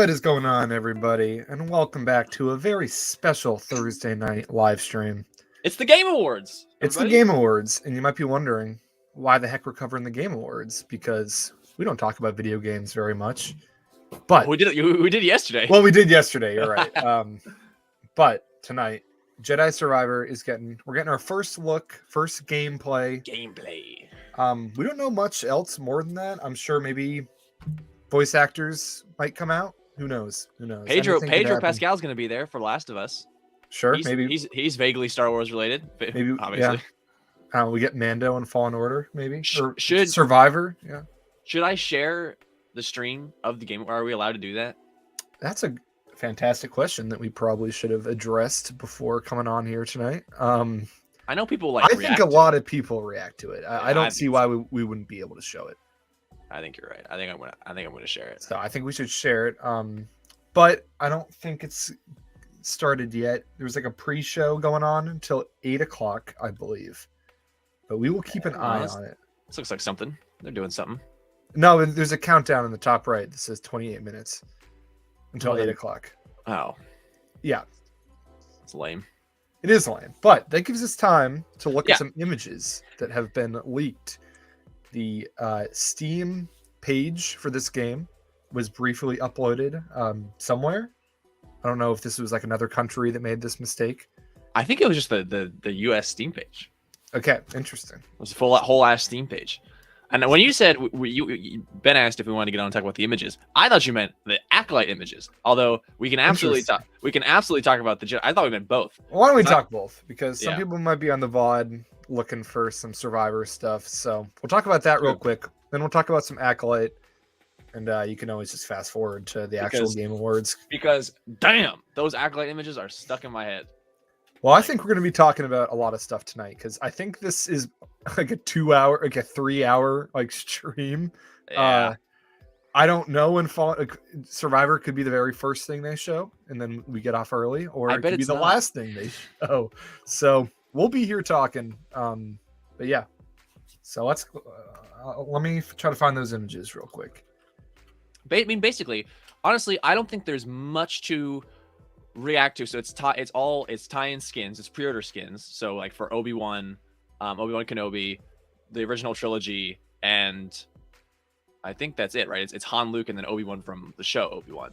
What is going on, everybody? And welcome back to a very special Thursday night live stream. It's the Game Awards. It's the Game Awards, and you might be wondering why the heck we're covering the Game Awards, because we don't talk about video games very much. But we did yesterday. Well, we did yesterday. You're right. But tonight, Jedi Survivor is we're getting our first look, first gameplay. We don't know much else more than that. I'm sure maybe voice actors might come out. Who knows? Pedro Pascal's going to be there for Last of Us. Sure, maybe he's vaguely Star Wars related. Maybe, obviously. Yeah. We get Mando and Fallen Order, maybe. Should Survivor? Yeah. Should I share the stream of the game? Are we allowed to do that? That's a fantastic question that we probably should have addressed before coming on here tonight. I know people I think a lot of people react to it. I don't see why we wouldn't be able to show it. I think you're right. I think I'm gonna share it. So I think we should share it. But I don't think it's started yet. There's like a pre-show going on until 8 o'clock, I believe. But we will keep an eye on it. This looks like something. They're doing something. No, there's a countdown in the top right that says 28 minutes until 8 o'clock. Oh. Yeah. It's lame. It is lame. But that gives us time to look at some images that have been leaked. The Steam page for this game was briefly uploaded somewhere. I don't know if this was like another country that made this mistake. I think it was just the US Steam page. Okay, interesting. It was a whole ass Steam page. And when you said Ben asked if we wanted to get on and talk about the images, I thought you meant the Acolyte images. Although we can absolutely talk about the Jedi. I thought we meant both. Why don't we talk both? Because some people might be on the VOD looking for some Survivor stuff. So we'll talk about that real quick. Then we'll talk about some Acolyte. And you can always just fast forward to the actual Game Awards. Because, damn, those Acolyte images are stuck in my head. Well, I think we're going to be talking about a lot of stuff tonight. Because I think this is like a 3-hour like stream. Yeah. I don't know when Survivor could be the very first thing they show. And then we get off early. Or it could be the last thing they show. So we'll be here talking. But yeah. So let me try to find those images real quick. I mean, basically, honestly, I don't think there's much to react to. So it's tie-in skins, it's pre-order skins. So like for Obi-Wan Kenobi, the original trilogy, and I think that's it, right? It's Han, Luke, and then Obi-Wan from the show Obi-Wan.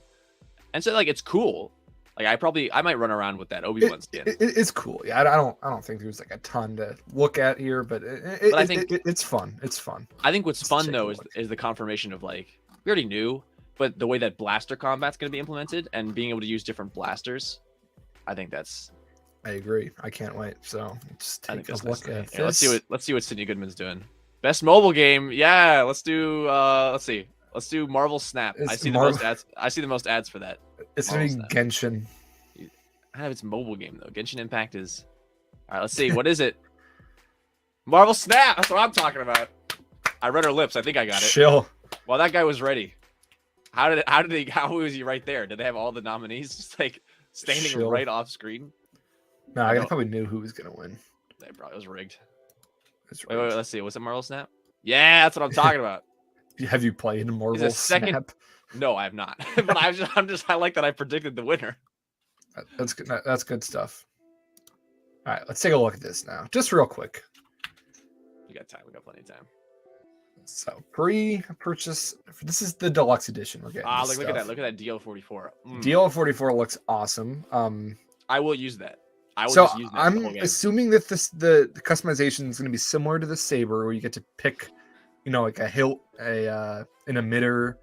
And so like it's cool. Like I might run around with that Obi-Wan skin. It's cool. Yeah, I don't think there's like a ton to look at here, but I think it's fun. It's fun. I think what's fun though is the confirmation of like, we already knew, but the way that blaster combat's going to be implemented and being able to use different blasters, I think that's. I agree. I can't wait. So let's take a look at this. Let's see what Sydney Goodman's doing. Best mobile game. Yeah, let's do. Let's do Marvel Snap. I see the most ads for that. It's gonna be Genshin. I have its mobile game though. Genshin Impact is. All right, let's see. What is it? Marvel Snap. That's what I'm talking about. I read her lips. I think I got it. Chill. Well, that guy was ready. How was he right there? Did they have all the nominees just like standing right off screen? No, I thought we knew who was gonna win. It probably was rigged. Wait, let's see. Was it Marvel Snap? Yeah, that's what I'm talking about. Have you played Marvel Snap? No, I have not. But I like that I predicted the winner. That's good. That's good stuff. All right, let's take a look at this now, just real quick. We got time. We got plenty of time. So pre-purchase. This is the deluxe edition. We're getting. Look at that. Look at that DL44. DL44 looks awesome. I will use that. I'm assuming that the customization is going to be similar to the saber, where you get to pick, like a hilt, an emitter,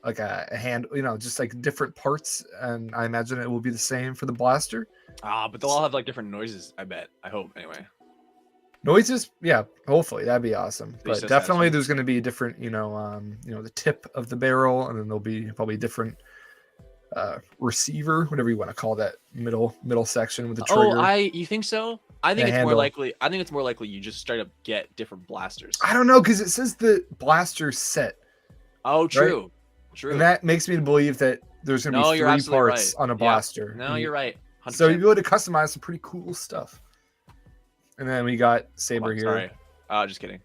like a hand, just like different parts, and I imagine it will be the same for the blaster. But they'll all have like different noises. I bet. I hope anyway. Noises, yeah, hopefully that'd be awesome. But definitely, there's going to be a different, the tip of the barrel, and then there'll be probably a different receiver, whatever you want to call that middle section with the trigger. You think so? I think it's more likely. I think it's more likely you just straight up get different blasters. I don't know, because it says the blaster set. Oh, true, right? True. And that makes me believe that there's going to be 3 parts on a blaster. No, you're right. 100%. So you'll be able to customize some pretty cool stuff. And then we got Saber here. Sorry. Just kidding.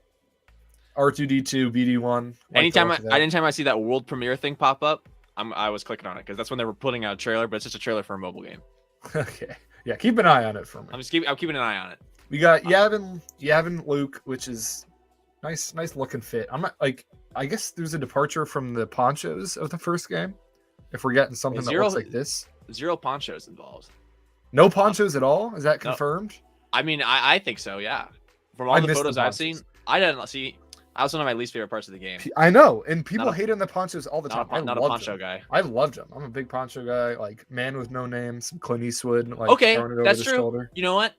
R2D2, BD1. Anytime I see that world premiere thing pop up, I was clicking on it because that's when they were putting out a trailer, but it's just a trailer for a mobile game. Okay. Yeah, keep an eye on it for me. I'm keeping an eye on it. We got Yavin Luke, which is nice looking fit. I'm not like, I guess there's a departure from the ponchos of the first game. If we're getting something that looks like this. Zero ponchos involved. No ponchos at all? Is that confirmed? No. I mean, I think so, yeah. From all the photos I've seen, I didn't see. That was one of my least favorite parts of the game. I know, and people hate on the ponchos all the time. I'm not a poncho guy. I loved them. I'm a big poncho guy. Like Man with No Name, some Clint Eastwood. Like, okay, that's true. Shoulder. You know what?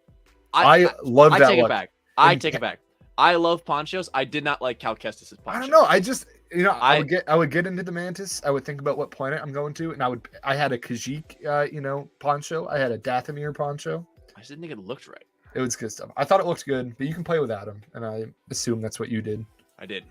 I love that. I take it back. I take it back. I love ponchos. I did not like Cal Kestis' poncho. I don't know. I just, I would get into the Mantis. I would think about what planet I'm going to, and I had a Khajiit, poncho. I had a Dathomir poncho. I just didn't think it looked right. It was good stuff. I thought it looked good, but you can play without them, and I assume that's what you did. I did.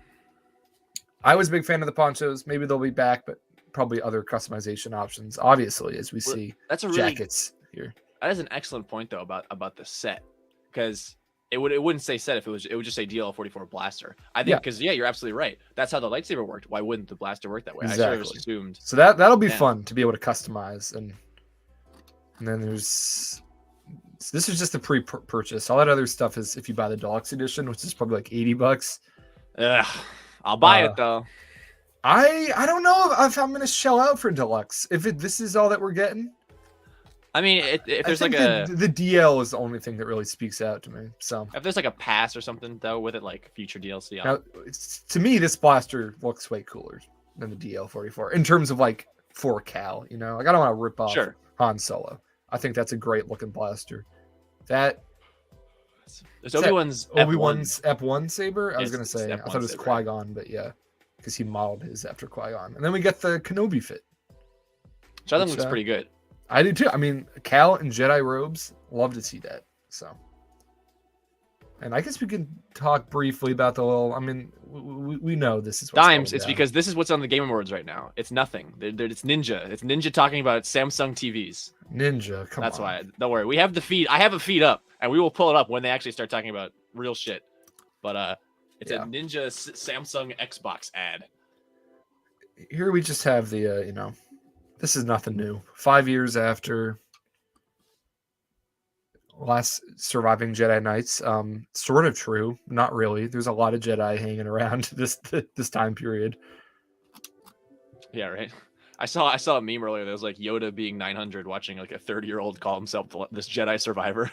I was a big fan of the ponchos. Maybe they'll be back, but probably other customization options. Obviously, as we see jackets here. That is an excellent point though about the set, because it wouldn't say set if it would just say DL44 blaster. I think because you're absolutely right. That's how the lightsaber worked. Why wouldn't the blaster work that way? Exactly. I sort of just assumed. So that'll be fun to be able to customize, and then there's. This is just a pre-purchase. All that other stuff is if you buy the deluxe edition, which is probably like $80. Ugh, I'll buy it though. I don't know if I'm gonna shell out for deluxe. If this is all that we're getting. I mean, if there's like the DL is the only thing that really speaks out to me. So if there's like a pass or something though with it, like future DLC. Now, to me, this blaster looks way cooler than the DL44 in terms of like for Cal. Like I don't want to rip off Han Solo. I think that's a great looking blaster. There's Obi-Wan's F1 saber. I was gonna say I thought it was Qui-Gon, but yeah, because he modeled his after Qui-Gon. And then we get the Kenobi fit, which I think looks pretty good. I do too. I mean, Cal in Jedi robes. Love to see that. So, and I guess we can talk briefly about the little. I mean, we know this is what's Dimes. It's because this is what's on the Game Awards right now. It's nothing. It's Ninja. It's Ninja talking about Samsung TVs. Ninja. Come on. That's why. Don't worry. We have the feed. I have a feed up, and we will pull it up when they actually start talking about real shit. But it's a Ninja Samsung Xbox ad. Here we just have the this is nothing new. 5 years after last surviving Jedi Knights, sort of true, not really. There's a lot of Jedi hanging around this time period. Yeah, right. I saw a meme earlier that was like Yoda being 900 watching like a 30-year-old call himself this Jedi survivor.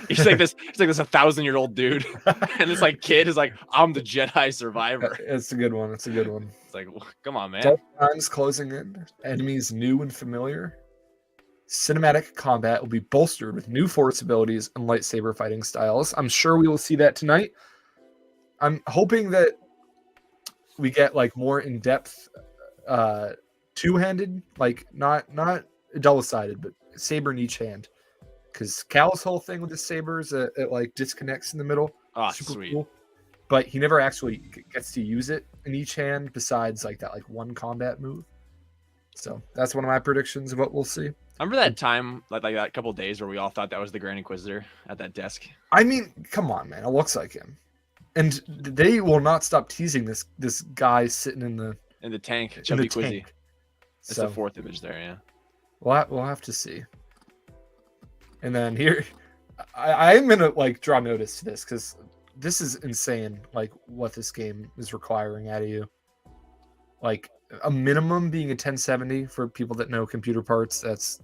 he's like this 1,000-year-old dude, and this like kid is like, I'm the Jedi survivor. It's a good one. It's like, come on, man. Times closing in, enemies new and familiar. Cinematic combat will be bolstered with new force abilities and lightsaber fighting styles. I'm sure we will see that tonight. I'm hoping that we get like more in-depth two-handed, like not double-sided, but saber in each hand. Because Cal's whole thing with the sabers, it like disconnects in the middle. Oh, super sweet. Cool. But he never actually gets to use it in each hand besides like that like one combat move. So that's one of my predictions of what we'll see. Remember that time, like that couple days where we all thought that was the Grand Inquisitor at that desk? I mean, come on, man. It looks like him. And they will not stop teasing this guy sitting in the tank, Chubby Quizzy. It's the fourth image there, yeah. We'll have to see. And then here, I am gonna like draw notice to this because this is insane. Like what this game is requiring out of you. Like a minimum being a 1070 for people that know computer parts. That's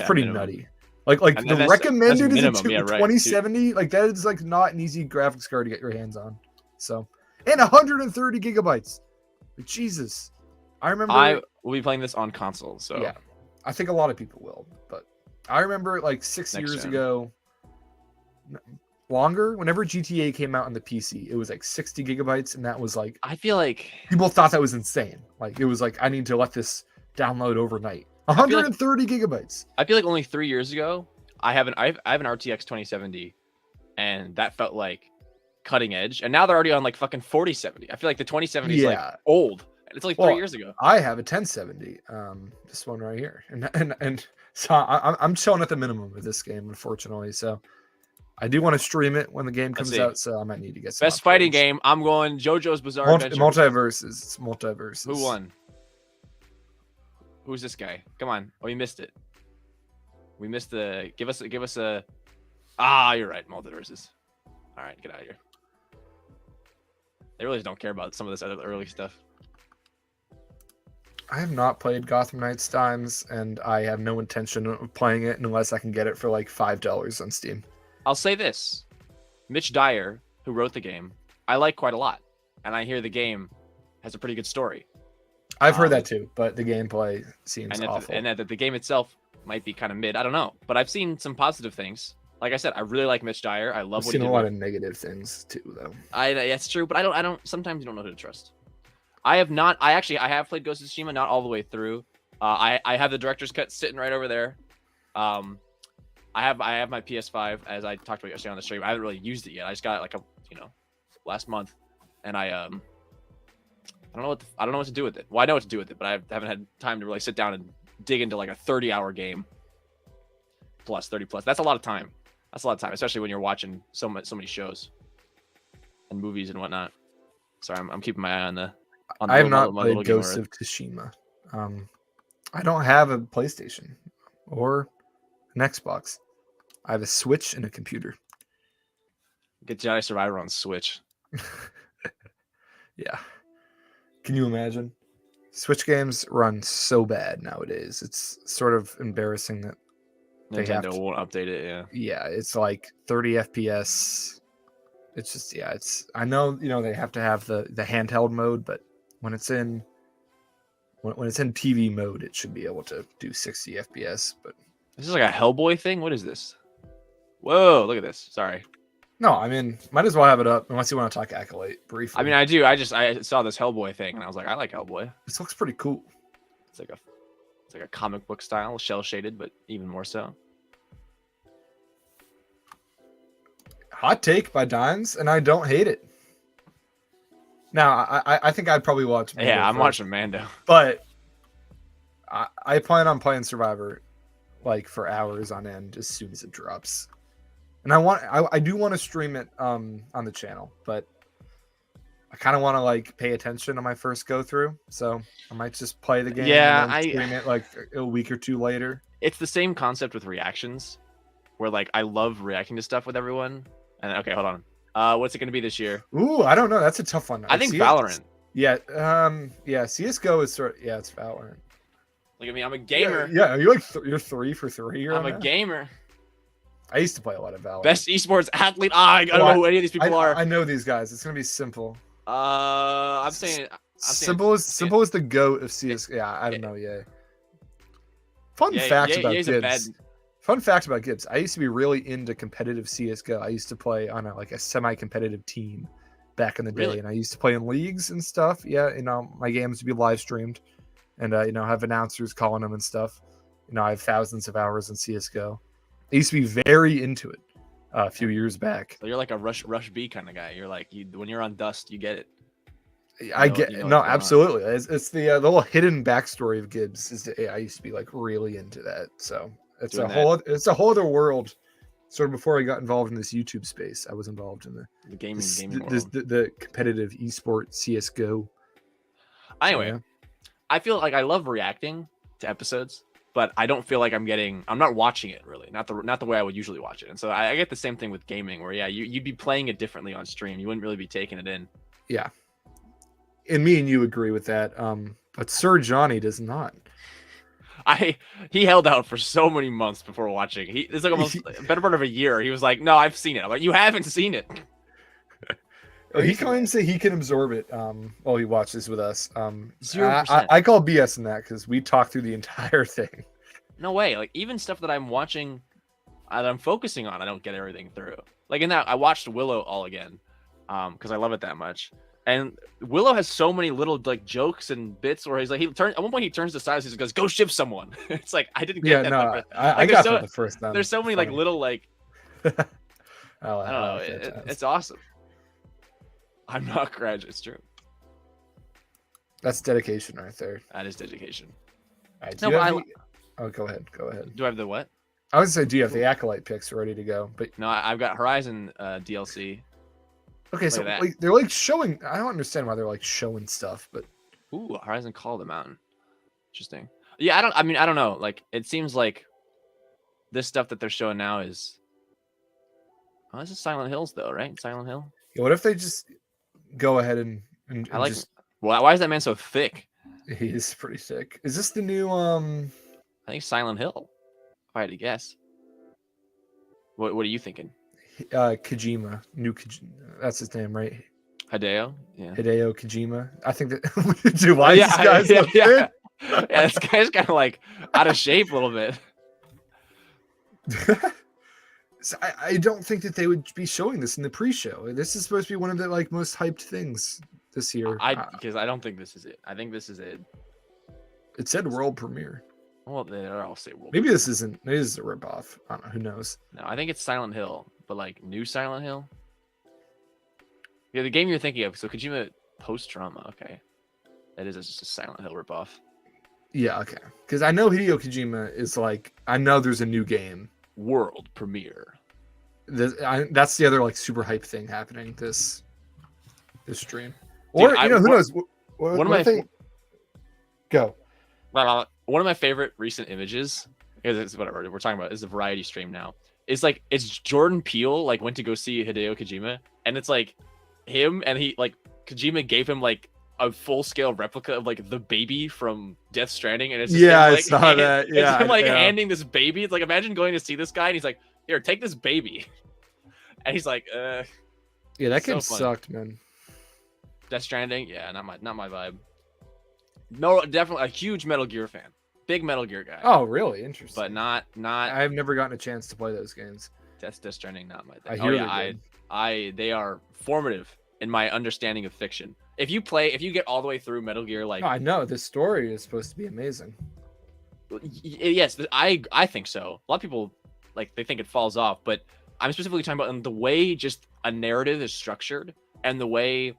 pretty nutty. Like the recommended is a 2070. Like that is like not an easy graphics card to get your hands on. So, and 130 gigabytes. Like, Jesus, I remember. I will be playing this on console. So yeah, I think a lot of people will. But I remember like 6 years ago, longer. Whenever GTA came out on the PC, it was like 60 gigabytes, and that was like. I feel like people thought that was insane. Like it was like I need to let this download overnight. 130 gigabytes. I feel like only 3 years ago, I have an RTX 2070, and that felt like cutting edge. And now they're already on like fucking 4070. I feel like the 2070 is like old. It's like 3 years ago. I have a 1070. This one right here, and so I'm chilling at the minimum with this game, unfortunately. So I do want to stream it when the game comes out. So I might need to get some best fighting game. I'm going JoJo's Bizarre Adventure. Multiverses. It's multiverses. Who won? Who's this guy? Come on. Oh, we missed it. We missed the. Give us a. Ah, you're right. Multiverses. All right, get out of here. They really don't care about some of this other early stuff. I have not played Gotham Knights Times, and I have no intention of playing it unless I can get it for like $5 on Steam. I'll say this. Mitch Dyer, who wrote the game, I like quite a lot. And I hear the game has a pretty good story. I've heard that too, but the gameplay seems awful. And that the game itself might be kind of mid. I don't know. But I've seen some positive things. Like I said, I really like Mitch Dyer. I love I've what seen he did. A lot of negative things too, though. That's true, but I don't. Sometimes you don't know who to trust. I have not. I have played Ghost of Tsushima, not all the way through. I have the director's cut sitting right over there. I have my PS5, as I talked about yesterday on the stream. I haven't really used it yet. I just got it like last month, and I don't know what to do with it. Well, I know what to do with it, but I haven't had time to really sit down and dig into like a 30-hour game. Plus 30 plus. That's a lot of time. That's a lot of time, especially when you're watching so many shows and movies and whatnot. Sorry, I'm keeping my eye on the. I have not played Ghost of Tsushima. I don't have a PlayStation or an Xbox. I have a Switch and a computer. Get Jedi Survivor on Switch. Yeah. Can you imagine? Switch games run so bad nowadays. It's sort of embarrassing that Nintendo won't update it. Yeah. Yeah, it's like 30 FPS. It's just I know they have to have the handheld mode, but when it's in TV mode, it should be able to do 60 FPS. But this is like a Hellboy thing. What is this? Whoa! Look at this. Sorry. No, I mean, might as well have it up unless you want to talk Acolyte briefly. I mean, I do. I saw this Hellboy thing and I was like, I like Hellboy. This looks pretty cool. It's like a comic book style, shell shaded, but even more so. Hot take by Dimes, and I don't hate it. Now, I think I'd probably watch Mando. Yeah, I'm watching Mando. But I plan on playing Survivor like for hours on end as soon as it drops. And I do want to stream it on the channel, but I kind of want to like pay attention on my first go through. So I might just play the game and then stream it like a week or two later. It's the same concept with reactions, where like I love reacting to stuff with everyone. And okay, hold on. What's it going to be this year? Ooh, I don't know. That's a tough one. I think Valorant. Yeah. CS:GO is it's Valorant. Look at me. I'm a gamer. Yeah. Are you like you're 3 for 3? I'm a gamer. I used to play a lot of Valorant. Best esports athlete. I don't know who any of these people are. I know these guys. It's gonna be simple. I'm saying simple as the GOAT of CS. Yeah, I don't know. Yeah. Fun fact about Gibbs. Fun fact about Gibbs. I used to be really into competitive CS:GO. I used to play on a semi-competitive team back in the day, and I used to play in leagues and stuff. Yeah, my games would be live streamed, and have announcers calling them and stuff. I have thousands of hours in CS:GO. I used to be very into it a few years back. So you're like a Rush B kind of guy. You're like when you're on Dust, you get it. Absolutely. It's the little hidden backstory of Gibbs. I used to be like really into that. So it's a whole other world. Sort of before I got involved in this YouTube space, I was involved in the gaming world. The competitive esport CS:GO. Anyway, so, I feel like I love reacting to episodes, but I don't feel like I'm not watching it really, not the way I would usually watch it. And so I get the same thing with gaming, where you'd be playing it differently on stream. You wouldn't really be taking it in. Yeah, and me and you agree with that. But Sir Johnny does not. He held out for so many months before watching. It's like almost a better part of a year. He was like, "No, I've seen it." I'm like, "You haven't seen it." He claims that he can absorb it while he watches with us. 0%. I call BS in that because we talked through the entire thing. No way. Like even stuff that I'm watching, that I'm focusing on, I don't get everything through. Like in that, I watched Willow all again because I love it that much. And Willow has so many little like jokes and bits where he's like at one point he turns to Silas and he goes, "Go ship someone." It's like I didn't get that. No, I got that the first time. There's so many like little like I don't know. It's awesome. I'm not graduate. It's true. That's dedication right there. That is dedication. Right, go ahead. Go ahead. Do I have the what? I would say, do you have the Acolyte picks ready to go? But no, I've got Horizon DLC. Okay, so they're like showing. I don't understand why they're like showing stuff, but Horizon Call of the Mountain. Interesting. Yeah, I don't know. Like, it seems like this stuff that they're showing now is. Oh, this is Silent Hills though, right? Silent Hill. Yeah, what if they just go ahead and I like. just? Why is that man so thick? He is pretty sick. Is this the new I think Silent Hill. If I had to guess. What are you thinking? Kojima, that's his name, right? Hideo? Yeah. Hideo Kojima. I think that. Dude, why is this guy's yeah. Yeah, this guy's kind of like out of shape a little bit. So I don't think that they would be showing this in the pre-show. This is supposed to be one of the like most hyped things this year. Because I don't think this is it. I think this is it. It said world premiere. Well, they'll all say world. Maybe this isn't. Maybe this is a ripoff. I don't know. Who knows? No, I think it's Silent Hill, but like new Silent Hill. Yeah, the game you're thinking of. So Kojima post drama. Okay, that is just a Silent Hill ripoff. Yeah. Okay. Because I know Hideo Kojima is like. I know there's a new game. World premiere. That's the other like super hype thing happening this stream. Or Dude, who knows? One of my go. One of my favorite recent images, because it's whatever we're talking about, is a variety stream now. It's like it's Jordan Peele like went to go see Hideo Kojima, and it's like him and he like Kojima gave him like a full scale replica of like the baby from Death Stranding, and it's just him, I saw that. Yeah, it's him like handing this baby. It's like imagine going to see this guy and he's like, "Here, take this baby," and he's like, Yeah, that game sucked, man. Death Stranding, yeah, not my vibe. No, definitely a huge Metal Gear fan, big Metal Gear guy. Oh, really? Interesting. But not. I've never gotten a chance to play those games. Death Stranding, not my thing. I hear they are formative in my understanding of fiction. If you get all the way through Metal Gear, like I know this story is supposed to be amazing. Yes, I think so. A lot of people like they think it falls off, but I'm specifically talking about the way just a narrative is structured and the way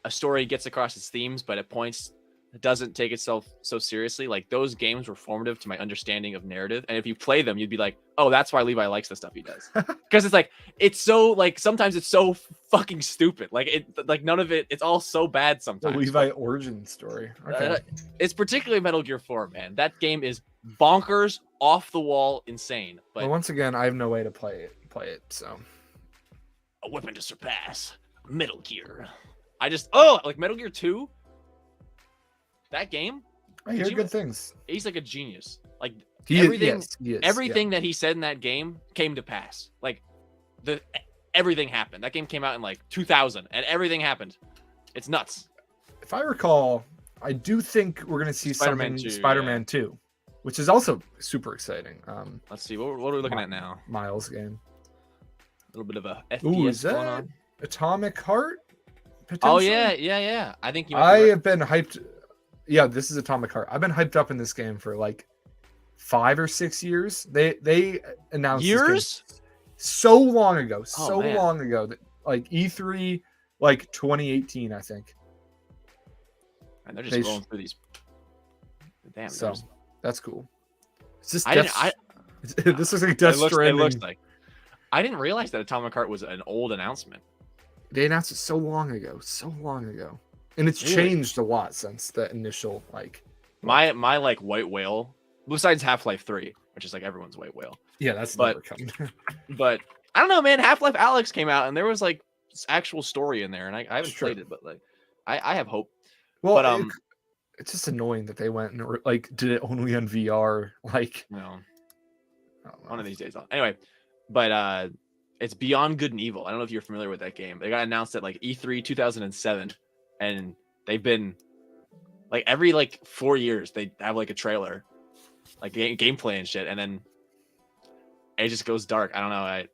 a story gets across its themes, but at points it doesn't take itself so seriously. Like those games were formative to my understanding of narrative, and if you play them, you'd be like, "Oh, that's why Levi likes the stuff he does," because it's like it's so like sometimes it's so fucking stupid. Like none of it. It's all so bad sometimes. The Levi origin story. Okay. It's particularly Metal Gear 4, man. That game is bonkers, off the wall, insane. But once again, I have no way to play it. So a weapon to surpass Metal Gear. Like Metal Gear 2. That game, I hear good things. He's like a genius. Like everything that he said in that game came to pass. Like everything happened. That game came out in like 2000, and everything happened. It's nuts. If I recall, I do think we're gonna see Spider-Man 2, which is also super exciting. Let's see what are we looking at now. Miles game. A little bit of a FPS is that going on. Atomic Heart? Oh yeah. I think have been hyped. Yeah, this is Atomic Heart. I've been hyped up in this game for like 5 or 6 years. They announced years so long ago, long ago that like E3, like 2018, I think. And they're just rolling through these. Damn. So that's cool. It's just this is like Death Stranding. It looks like. I didn't realize that Atomic Heart was an old announcement. They announced it so long ago, and it's changed a lot since the initial like. My like white whale, besides Half-Life 3, which is like everyone's white whale. Yeah, that's never coming. But I don't know, man. Half-Life Alyx came out, and there was like actual story in there, and I haven't played it, but like I have hope. Well, but it's just annoying that they went and like did it only on VR. Like, no, one of these days. Anyway, but it's Beyond Good and Evil. I don't know if you're familiar with that game. They got announced at like E3 2007, and they've been like every like 4 years they have like a trailer, like gameplay and shit, and then it just goes dark. I don't know. I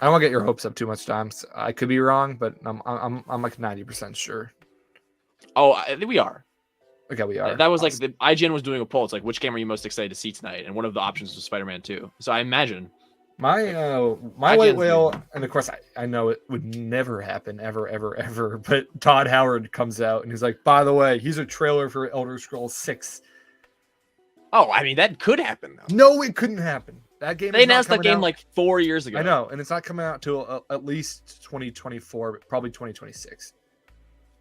don't want to get your hopes up too much, times. I could be wrong, but I'm like 90% sure. Oh, I think we are. Okay, we are. That was like the IGN was doing a poll. It's like, which game are you most excited to see tonight? And one of the options was Spider-Man 2. So I imagine my white whale, and of course I know it would never happen ever. But Todd Howard comes out and he's like, by the way, he's a trailer for Elder Scrolls 6. Oh, I mean that could happen though. No, it couldn't happen. That game. They announced that game like 4 years ago. I know, and it's not coming out till at least 2024, but probably 2026.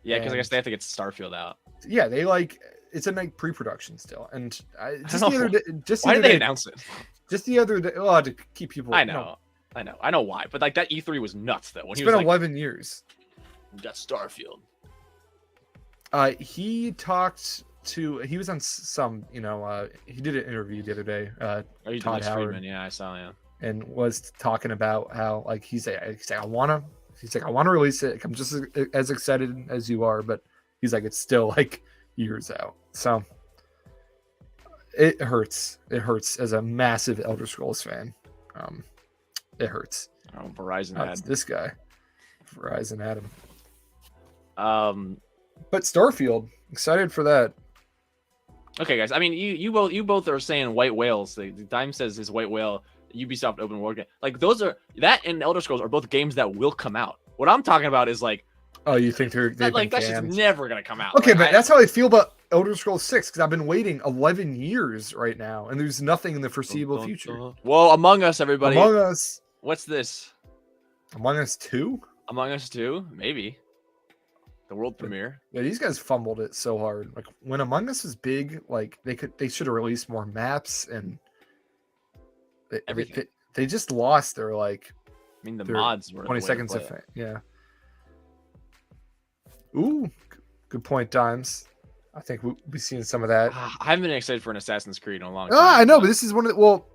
Yeah, because I guess they have to get Starfield out. Yeah, they like it's in like pre-production still, and just the other day, why did they announce it? Just the other day, to keep people. I know why, but like that E3 was nuts though. When it's been 11 years. Got Starfield. He was on some, he did an interview the other day. Todd Howard, yeah, I saw, yeah, and was talking about how like he's like I want to release it. I'm just as excited as you are, but he's like it's still like years out. So it hurts. It hurts as a massive Elder Scrolls fan. It hurts. Oh, Verizon ad. This guy, Verizon Adam. But Starfield, excited for that. Okay, guys. I mean, you both are saying white whales. The Dime says his white whale, Ubisoft open world game. Like those are that and Elder Scrolls are both games that will come out. What I'm talking about is like, oh, you think that's just never gonna come out? Okay, but that's how I feel about Elder Scrolls 6 because I've been waiting 11 years right now, and there's nothing in the foreseeable future. Well, Among Us, everybody. Among Us. What's this? Among Us 2? Among Us 2, maybe. The world premiere. Yeah, these guys fumbled it so hard. Like when Among Us was big, like they should have released more maps and everything. They just lost their like. I mean, the mods were 20 seconds of fame. Yeah. Ooh, good point, Dimes. I think we'll be seeing some of that. I haven't been excited for an Assassin's Creed in a long time. I know, but this is one of the. Well,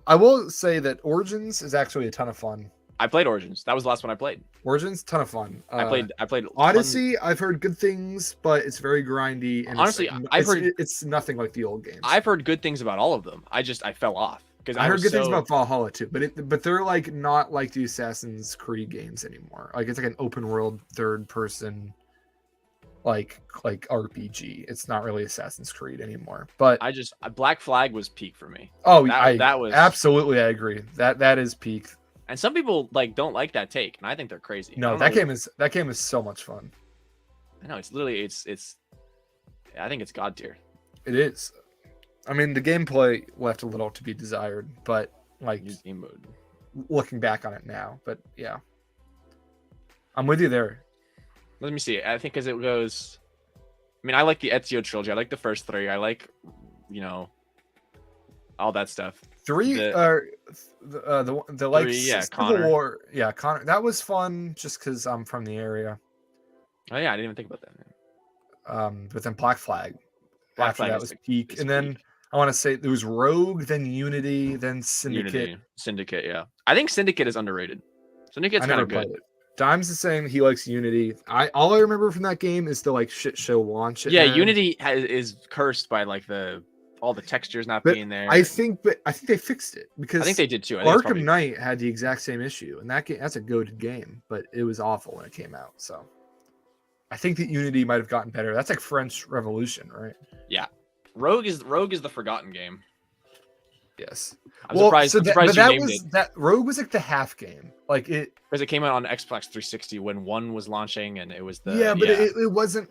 I will say that Origins is actually a ton of fun. I played Origins. That was the last one I played. Origins, ton of fun. I played Odyssey. I've heard good things, but it's very grindy. And honestly, I've heard it's nothing like the old games. I've heard good things about all of them. I fell off because I heard good things about Valhalla too. But they're like not like the Assassin's Creed games anymore. Like it's like an open world third person, like RPG. It's not really Assassin's Creed anymore. But Black Flag was peak for me. Oh, that was absolutely. I agree. That is peak. And some people don't like that take, and I think they're crazy. No, that game is so much fun. I know it's literally it's. I think it's god tier. It is. I mean, the gameplay left a little to be desired, but like game mode. Looking back on it now, but yeah, I'm with you there. Let me see. I think as it goes. I mean, I like the Ezio trilogy. I like the first three. I like, all that stuff. The like Civil War. Yeah, Connor. That was fun just because I'm from the area. Oh yeah, I didn't even think about that. But then Black Flag. That was peak, and then I want to say there was Rogue, then Unity, then Syndicate. Syndicate, yeah. I think Syndicate is underrated. Syndicate's kind of good. Dimes is saying he likes Unity. All I remember from that game is the like shit show launch. Yeah, Unity is cursed by like all the textures not being there. I think they fixed it because I think they did too. Arkham Knight had the exact same issue, and that's a goated game, but it was awful when it came out. So I think that Unity might have gotten better. That's like French Revolution, right? Yeah, Rogue is the forgotten game. Yes. I'm surprised that Rogue was like the half game, like it because it came out on Xbox 360 when 1 was launching, and it was it wasn't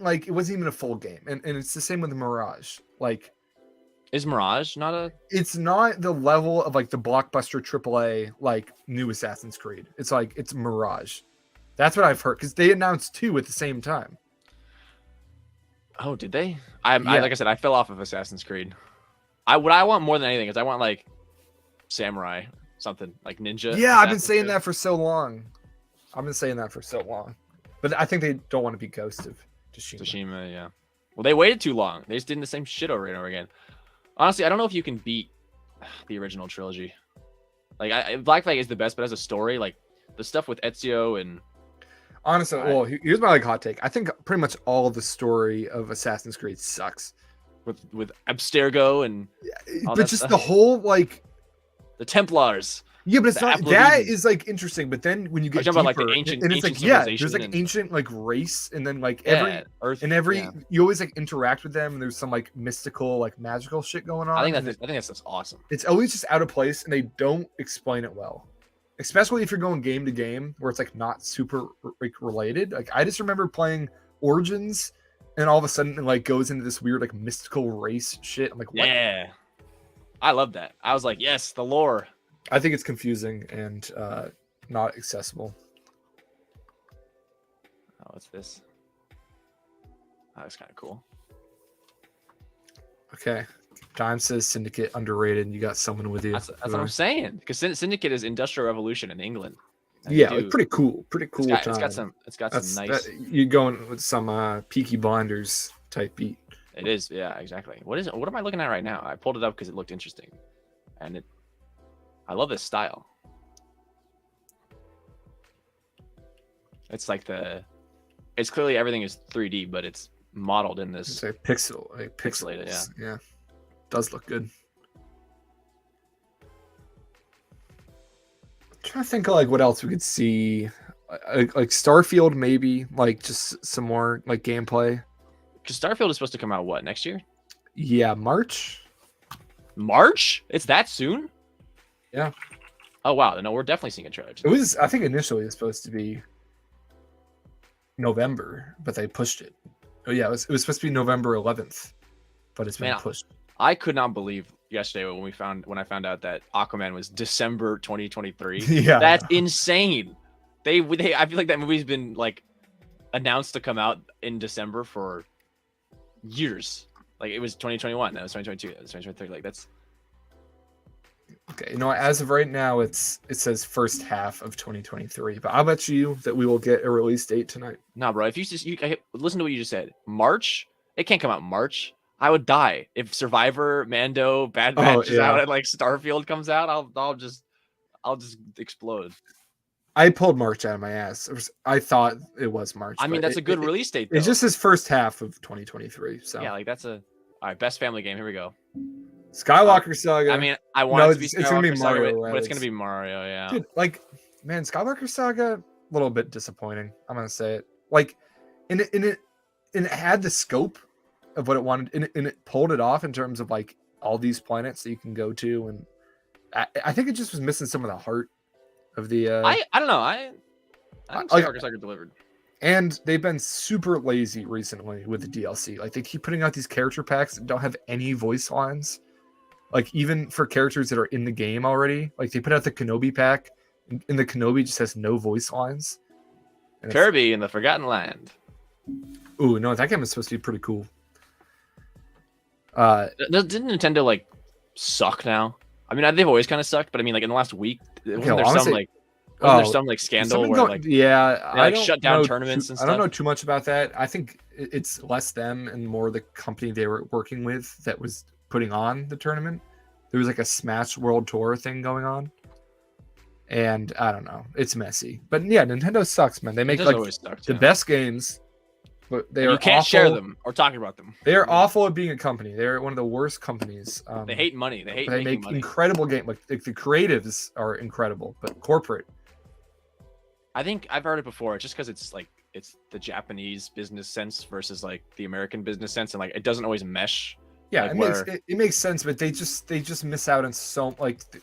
even a full game, and it's the same with Mirage. Like, is Mirage not a? It's not the level of like the blockbuster AAA like new Assassin's Creed. It's like it's Mirage. That's what I've heard because they announced 2 at the same time. Oh, did they? I like I said, I fell off of Assassin's Creed. What I want more than anything is I want like samurai, something like ninja. Yeah, I've been saying that for so long. But I think they don't want to be Ghost of Tsushima, yeah. Well, they waited too long. They just did the same shit over and over again. Honestly, I don't know if you can beat the original trilogy. Like, Black Flag is the best, but as a story, like the stuff with Ezio and. Honestly, well, here's my hot take. I think pretty much all of the story of Assassin's Creed sucks. With Abstergo and. But just stuff. The whole like. The Templars. Yeah, but it's not that is like interesting. But then when you get deeper, like the ancient, and it's like there's like ancient like race, and then like you always like interact with them, and there's some like mystical like magical shit going on. I think that's awesome. It's always just out of place, and they don't explain it well, especially if you're going game to game where it's like not super like related. Like I just remember playing Origins, and all of a sudden it like goes into this weird like mystical race shit. I'm like, what? Yeah, I love that. I was like, yes, the lore. I think it's confusing and not accessible. Oh, what's this? Oh, that's kind of cool. Okay. Dime says Syndicate underrated. You got someone with you. That's what I'm saying. Because Syndicate is Industrial Revolution in England. Yeah, like pretty cool. Pretty cool. It's got some nice. You're going with some Peaky Blinders type beat. It is, yeah, exactly. What am I looking at right now? I pulled it up because it looked interesting, and I love this style. It's like it's clearly everything is 3D, but it's modeled in this. It's like pixelated. Yeah, does look good. I'm trying to think of like what else we could see, like Starfield maybe, like just some more like gameplay. Because Starfield is supposed to come out what, next year? Yeah, March. March? It's that soon? Yeah. Oh wow, no, we're definitely seeing a trailer. It was, I think initially it was supposed to be November, but they pushed it. Oh yeah, it was supposed to be November 11th, but it's been pushed. I could not believe yesterday when I found out that Aquaman was December 2023. Yeah, that's insane. I feel like that movie's been like announced to come out in December for years. Like it was 2021, that was 2022, that was 2023. Like that's okay. You know, as of right now, it says first half of 2023. But I'll bet you that we will get a release date tonight. Nah, bro. If you listen to what you just said, March, it can't come out in March. I would die if Survivor, Mando, Bad Batch is out and like Starfield comes out. I'll just explode. I pulled March out of my ass. I thought it was March. I mean, that's a good release date, though. It's just his first half of 2023. So yeah, like that's all right. Best family game. Here we go. Skywalker Saga. I mean, I want it to be Skywalker it's gonna be Mario, Saga, right? but it's gonna be Mario. Yeah. Dude, like, man, Skywalker Saga, a little bit disappointing. I'm gonna say it. Like, and it had the scope of what it wanted, and it pulled it off in terms of like all these planets that you can go to, and I think it just was missing some of the heart of the. I don't know. I think Skywalker Saga delivered. And they've been super lazy recently with the DLC. Like they keep putting out these character packs that don't have any voice lines. Like even for characters that are in the game already, like they put out the Kenobi pack, and the Kenobi just has no voice lines. Kirby in the Forgotten Land. Ooh, no, that game is supposed to be pretty cool. Didn't Nintendo like suck now? I mean, they've always kind of sucked, but I mean, like in the last week, there's some scandal where they shut down tournaments and stuff? I don't know too much about that. I think it's less them and more the company they were working with that was putting on the tournament. There was like a Smash World Tour thing going on, and I don't know. It's messy, but yeah, Nintendo sucks, man. They make the best games, but you can't share them or talk about them. They are awful at being a company. They're one of the worst companies. They hate money. They make money. Incredible game. Like the creatives are incredible, but corporate. I think I've heard it before. It's just because it's the Japanese business sense versus like the American business sense, and like it doesn't always mesh. Yeah, it makes sense, but they just miss out on so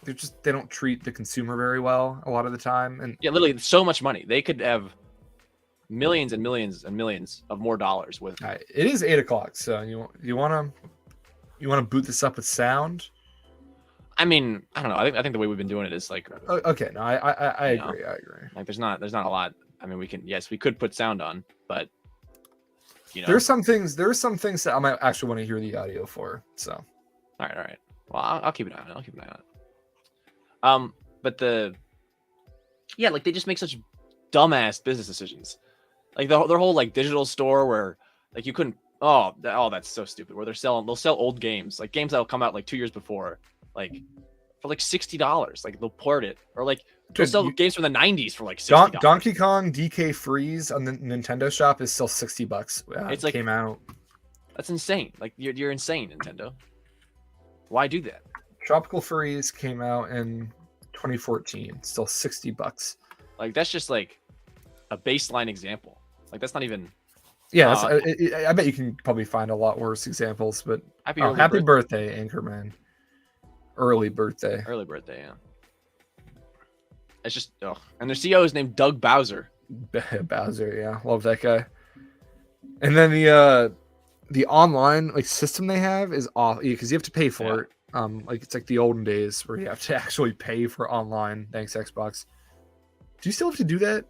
they don't treat the consumer very well a lot of the time. And yeah, literally so much money. They could have millions and millions and millions of more dollars with. It is 8 o'clock, so you want to boot this up with sound. I mean, I don't know. I think the way we've been doing it is like. Okay, no, I agree. I agree. Like, there's not a lot. I mean, we could put sound on, but there are some things that I might actually want to hear the audio for. So. All right. Well, I'll keep an eye on it. But like they just make such dumbass business decisions. Like their whole like digital store where like you couldn't. Oh, that's so stupid. Where they'll sell old games, like games that'll come out like 2 years before. Like for like $60, like they'll port it, or like they'll sell games from the 90s for like $60. Donkey Kong DK Freeze on the Nintendo Shop is still $60. It's like came out. That's insane. Like you're insane, Nintendo. Why do that? Tropical Freeze came out in 2014, still $60. Like that's just like a baseline example. Like that's not even. Yeah, I bet you can probably find a lot worse examples. But happy birthday, Anchorman. Early birthday, yeah. It's just, and their CEO is named Doug Bowser. Bowser, yeah, love that guy. And then the online like system they have is off because you have to pay for it. Like it's like the olden days where you have to actually pay for online. Thanks, Xbox. Do you still have to do that?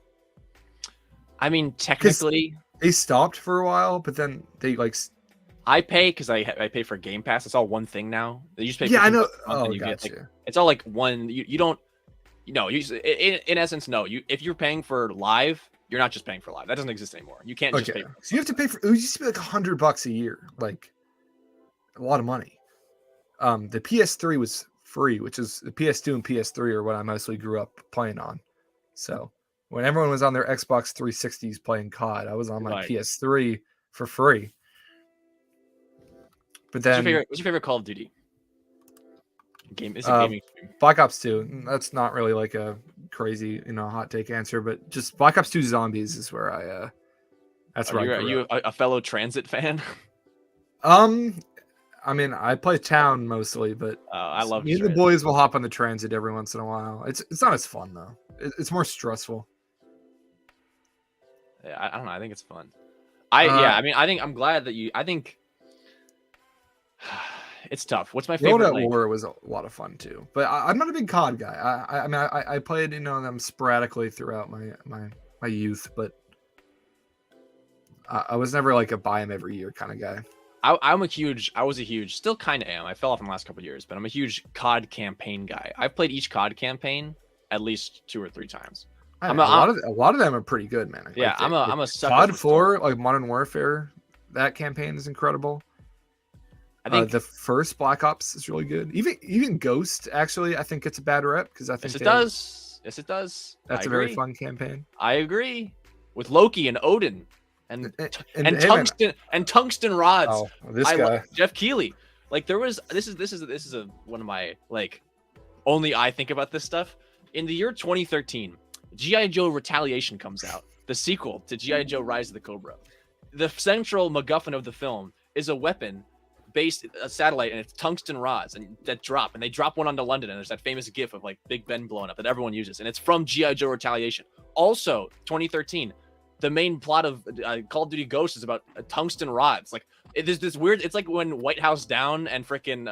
I mean, technically, they stopped for a while, but then they like I pay because I pay for Game Pass. It's all one thing now. You just pay. Yeah, I know. And you get, like, it's all like one. You don't. No, in essence, no. If you're paying for live, you're not just paying for live. That doesn't exist anymore. You can't just pay. So you have to pay for. It used to be like $100 a year, like a lot of money. The PS3 was free, which is the PS2 and PS3 are what I mostly grew up playing on. So when everyone was on their Xbox 360s playing COD, I was on my PS3 for free. But then, what's your favorite Call of Duty game? Is it gaming? Black Ops 2. That's not really like a crazy, hot take answer, but just Black Ops 2 Zombies is where I. That's where are you a fellow Transit fan? I mean, I play Town mostly, but I love me and the boys will hop on the Transit every once in a while. It's not as fun though. It's more stressful. Yeah, I don't know. I think it's fun. I mean, I'm glad that you. I think it's tough. What's my favorite? World at War was a lot of fun too, but I'm not a big COD guy. I mean, I played them sporadically throughout my youth, but I was never like a buy them every year kind of guy. I was a huge, still kind of am. I fell off in the last couple of years, but I'm a huge COD campaign guy. I've played each COD campaign at least 2 or 3 times. A lot of them are pretty good, man. Yeah, I'm a sucker. COD 4, like Modern Warfare, that campaign is incredible. I think the first Black Ops is really good. Even Ghost, actually, I think gets a bad rep because I think it does. Yes, it does. That's a very fun campaign. I agree with Loki and Odin. And tungsten rods. Oh, this guy, Jeff Keighley. Like this is one of my only I think about this stuff. In the year 2013, G.I. Joe Retaliation comes out, the sequel to G.I. Joe Rise of the Cobra. The central MacGuffin of the film is a weapon based a satellite, and it's tungsten rods that drop, and they drop one onto London, and there's that famous gif of like Big Ben blowing up that everyone uses, and it's from G.I. Joe Retaliation. Also, 2013. The main plot of Call of Duty Ghosts is about tungsten rods. Like there's this weird. It's like when White House Down and freaking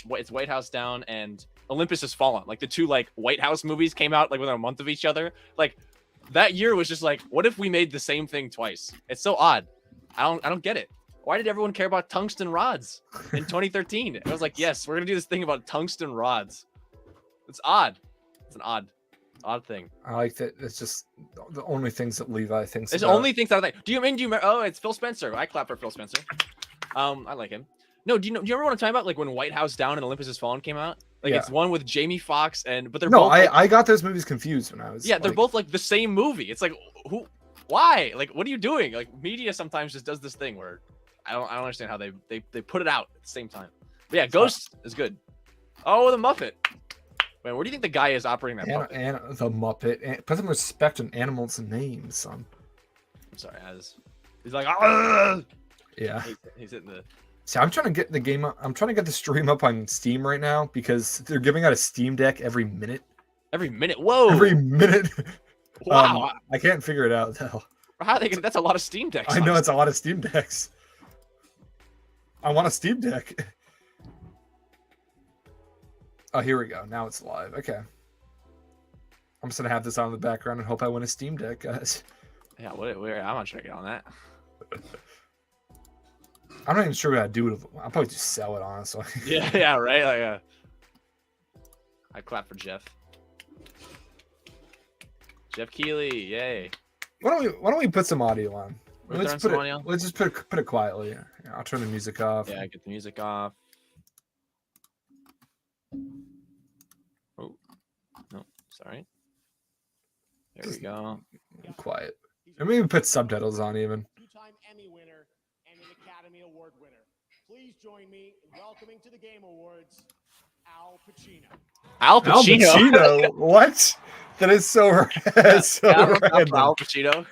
it's White House Down and Olympus Has Fallen. Like the two White House movies came out within a month of each other. Like that year was just like, what if we made the same thing twice? It's so odd. I don't get it. Why did everyone care about tungsten rods in 2013? I was like, yes, we're gonna do this thing about tungsten rods. It's odd. It's an odd thing. I like that. It's just the only things that Levi thinks. It's only things that I think. Do you remember? Oh, it's Phil Spencer. I clap for Phil Spencer. I like him. No, do you remember what I'm talking about? Like when White House Down and Olympus Has Fallen came out. It's one with Jamie Foxx but they're both. I got those movies confused when I was. Yeah, they're both the same movie. It's like who? Why? Like, what are you doing? Like, media sometimes just does this thing where I don't understand how they put it out at the same time. But yeah, Ghost is good. Oh, the Muppet. Man, where do you think the guy is operating that Muppet? And the Muppet. Put some respect on animals' names, son. I'm sorry, he's like, ah! Yeah. He's hitting the. See, I'm trying to get the game up. I'm trying to get the stream up on Steam right now because they're giving out a Steam Deck every minute. Every minute? Whoa! Every minute. Wow! I can't figure it out though. How they? That's a lot of Steam Decks. I know it's a lot of Steam Decks. I want a Steam Deck. Oh, here we go. Now it's live. Okay. I'm just gonna have this on in the background and hope I win a Steam Deck, guys. Yeah, I'm not trying to get on that. I'm not even sure what I'd do with it. I'll probably just sell it, honestly. Yeah, right. I clap for Jeff. Jeff Keighley, yay! Why don't we put some audio on? Let's just put it quietly. Yeah, I'll turn the music off. Yeah, get the music off. Oh, no, sorry. There we go. Quiet. And maybe put subtitles on even. Two-time Emmy winner and an Academy Award winner. Please join me in welcoming to the Game Awards, Al Pacino. Al Pacino? What? That is so random. Al Pacino.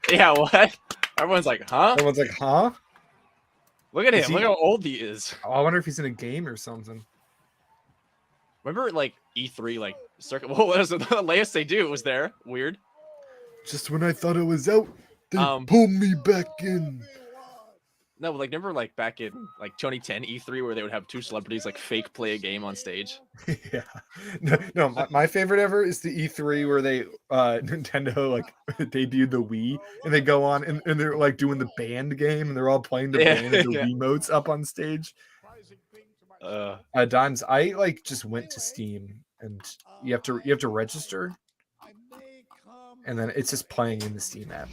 Yeah, what? Everyone's like, huh? Everyone's like, huh? Look at him. Look how old he is. Oh, I wonder if he's in a game or something. Remember, E3, circuit. What was it? Leia Seydoux was there. Weird. Just when I thought it was out, they pulled me back in. No, like remember like back in like 2010 E3 where they would have two celebrities like fake play a game on stage. Yeah, no, my favorite ever is the E3 where they Nintendo like debuted the Wii and they go on and they're like doing the band game and they're all playing the band and their Wiimotes up on stage. Dimes, I like just went to Steam and you have to register and then it's just playing in the Steam app.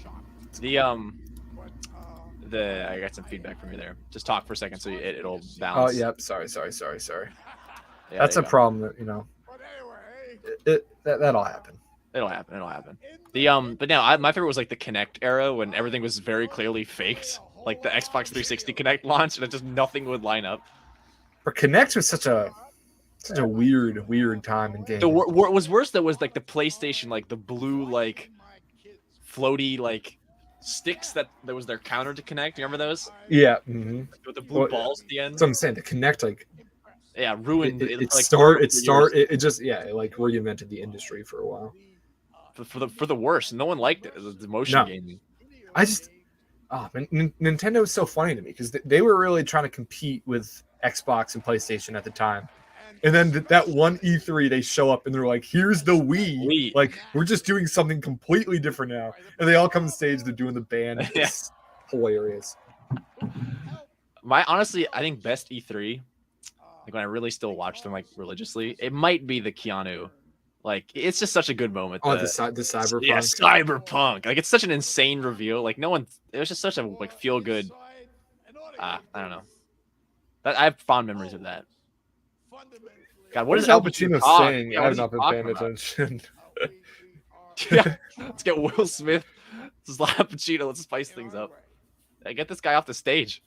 I got some feedback from you there. Just talk for a second so it'll Oh, balance. yep. Sorry. Yeah, that's a problem that, you know, that'll happen. It'll happen. But no, my favorite was like the Kinect era when everything was very clearly faked. Like the Xbox 360 Kinect launch, and it just nothing would line up. But Kinect was such a weird time in gaming. What was worse though was like the PlayStation, like the blue like floaty like sticks that was their counter to Kinect. You remember those? Yeah. Mm-hmm. With the blue balls at the end. That's what I'm saying. The Kinect like ruined it like, just like reinvented the industry for a while. For the worst. No one liked it. It was motion gaming. Nintendo is so funny to me because they were really trying to compete with Xbox and PlayStation at the time. And then that one E3, they show up and they're like, here's the Wii. Like, we're just doing something completely different now. And they all come on stage, they're doing the band. It's hilarious. Honestly, I think best E3, like when I really still watch them like religiously, it might be the Keanu. Like, it's just such a good moment. Oh, the Cyberpunk. Yeah, Cyberpunk. Like, it's such an insane reveal. Like, it was just such a like feel good. I don't know. I have fond memories of that. God, what is Al Pacino saying? Yeah, I've not been paying attention. Yeah, let's get Will Smith. Let's Al Pacino. Let's spice things up. Get this guy off the stage.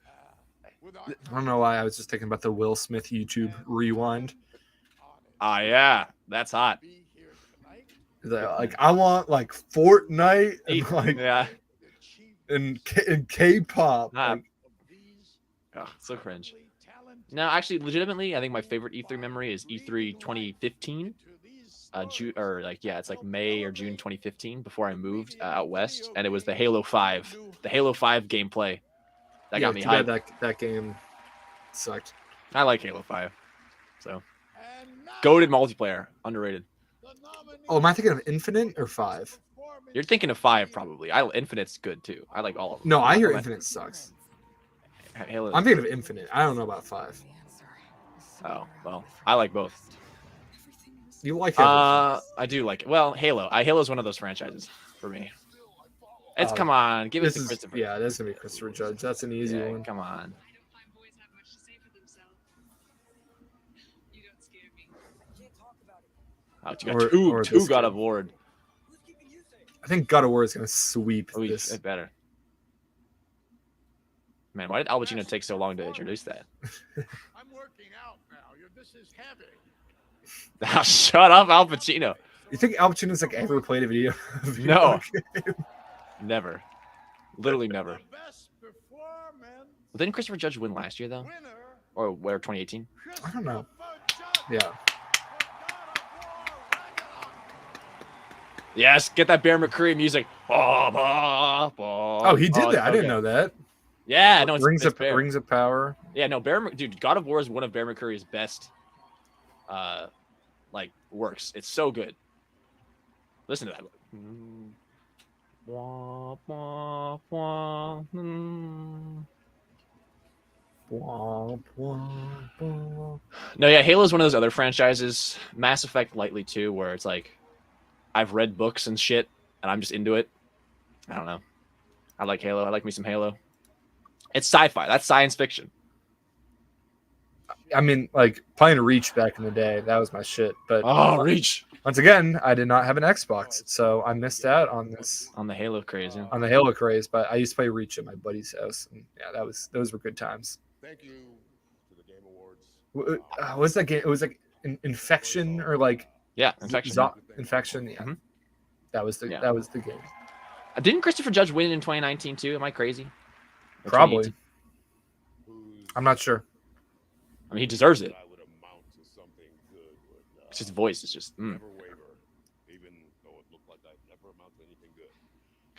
I don't know why I was just thinking about the Will Smith YouTube rewind. Yeah, that's hot. Like I want like Fortnite and like and K-pop. So cringe. No, actually, legitimately, I think my favorite E3 memory is E3 2015. It's like May or June 2015 before I moved out west, and it was the Halo 5 gameplay. That got me hyped. That game sucked. I like Halo 5. So, goated multiplayer, underrated. Oh, am I thinking of Infinite or 5? You're thinking of 5 probably. Infinite's good too. I like all of them. No, I hear Infinite sucks. Halo. I'm thinking of Infinite. I don't know about 5. Oh, well, I like both. You like Halo? I do like it. Well, Halo. Halo is one of those franchises for me. It's come on, give it to Christopher. Yeah, that's gonna be Christopher Judge. That's an easy one. Come on. Oh, you got two God of War. I think God of War is gonna sweep this. It better. Man, why did Al Pacino take so long to introduce that? I'm working out now. This is heavy. Now, shut up, Al Pacino. You think Al Pacino's like ever played a video? No, never. Literally never. Didn't Christopher Judge win last year though, or 2018? I don't know. Yeah. Yes, get that Bear McCreary music. Oh, he did that. I didn't know that. Yeah, no, Rings of Power. Yeah, no, dude, God of War is one of Bear McCreary's best, like works. It's so good. Listen to that. No, yeah, Halo's one of those other franchises. Mass Effect lightly too, where it's like, I've read books and shit, and I'm just into it. I don't know. I like Halo. I like me some Halo. It's sci-fi. That's science fiction. I mean, like playing Reach back in the day, that was my shit. But Reach. Once again, I did not have an Xbox, so I missed out on this. On the Halo craze, yeah. On the Halo craze, but I used to play Reach at my buddy's house, and yeah, those were good times. Thank you to the Game Awards. What's that game? It was like Infection or like Infection. Infection. Yeah, that was the game. Didn't Christopher Judge win in 2019 too? Am I crazy? Probably. I'm not sure. I mean, he deserves it. His voice is just kind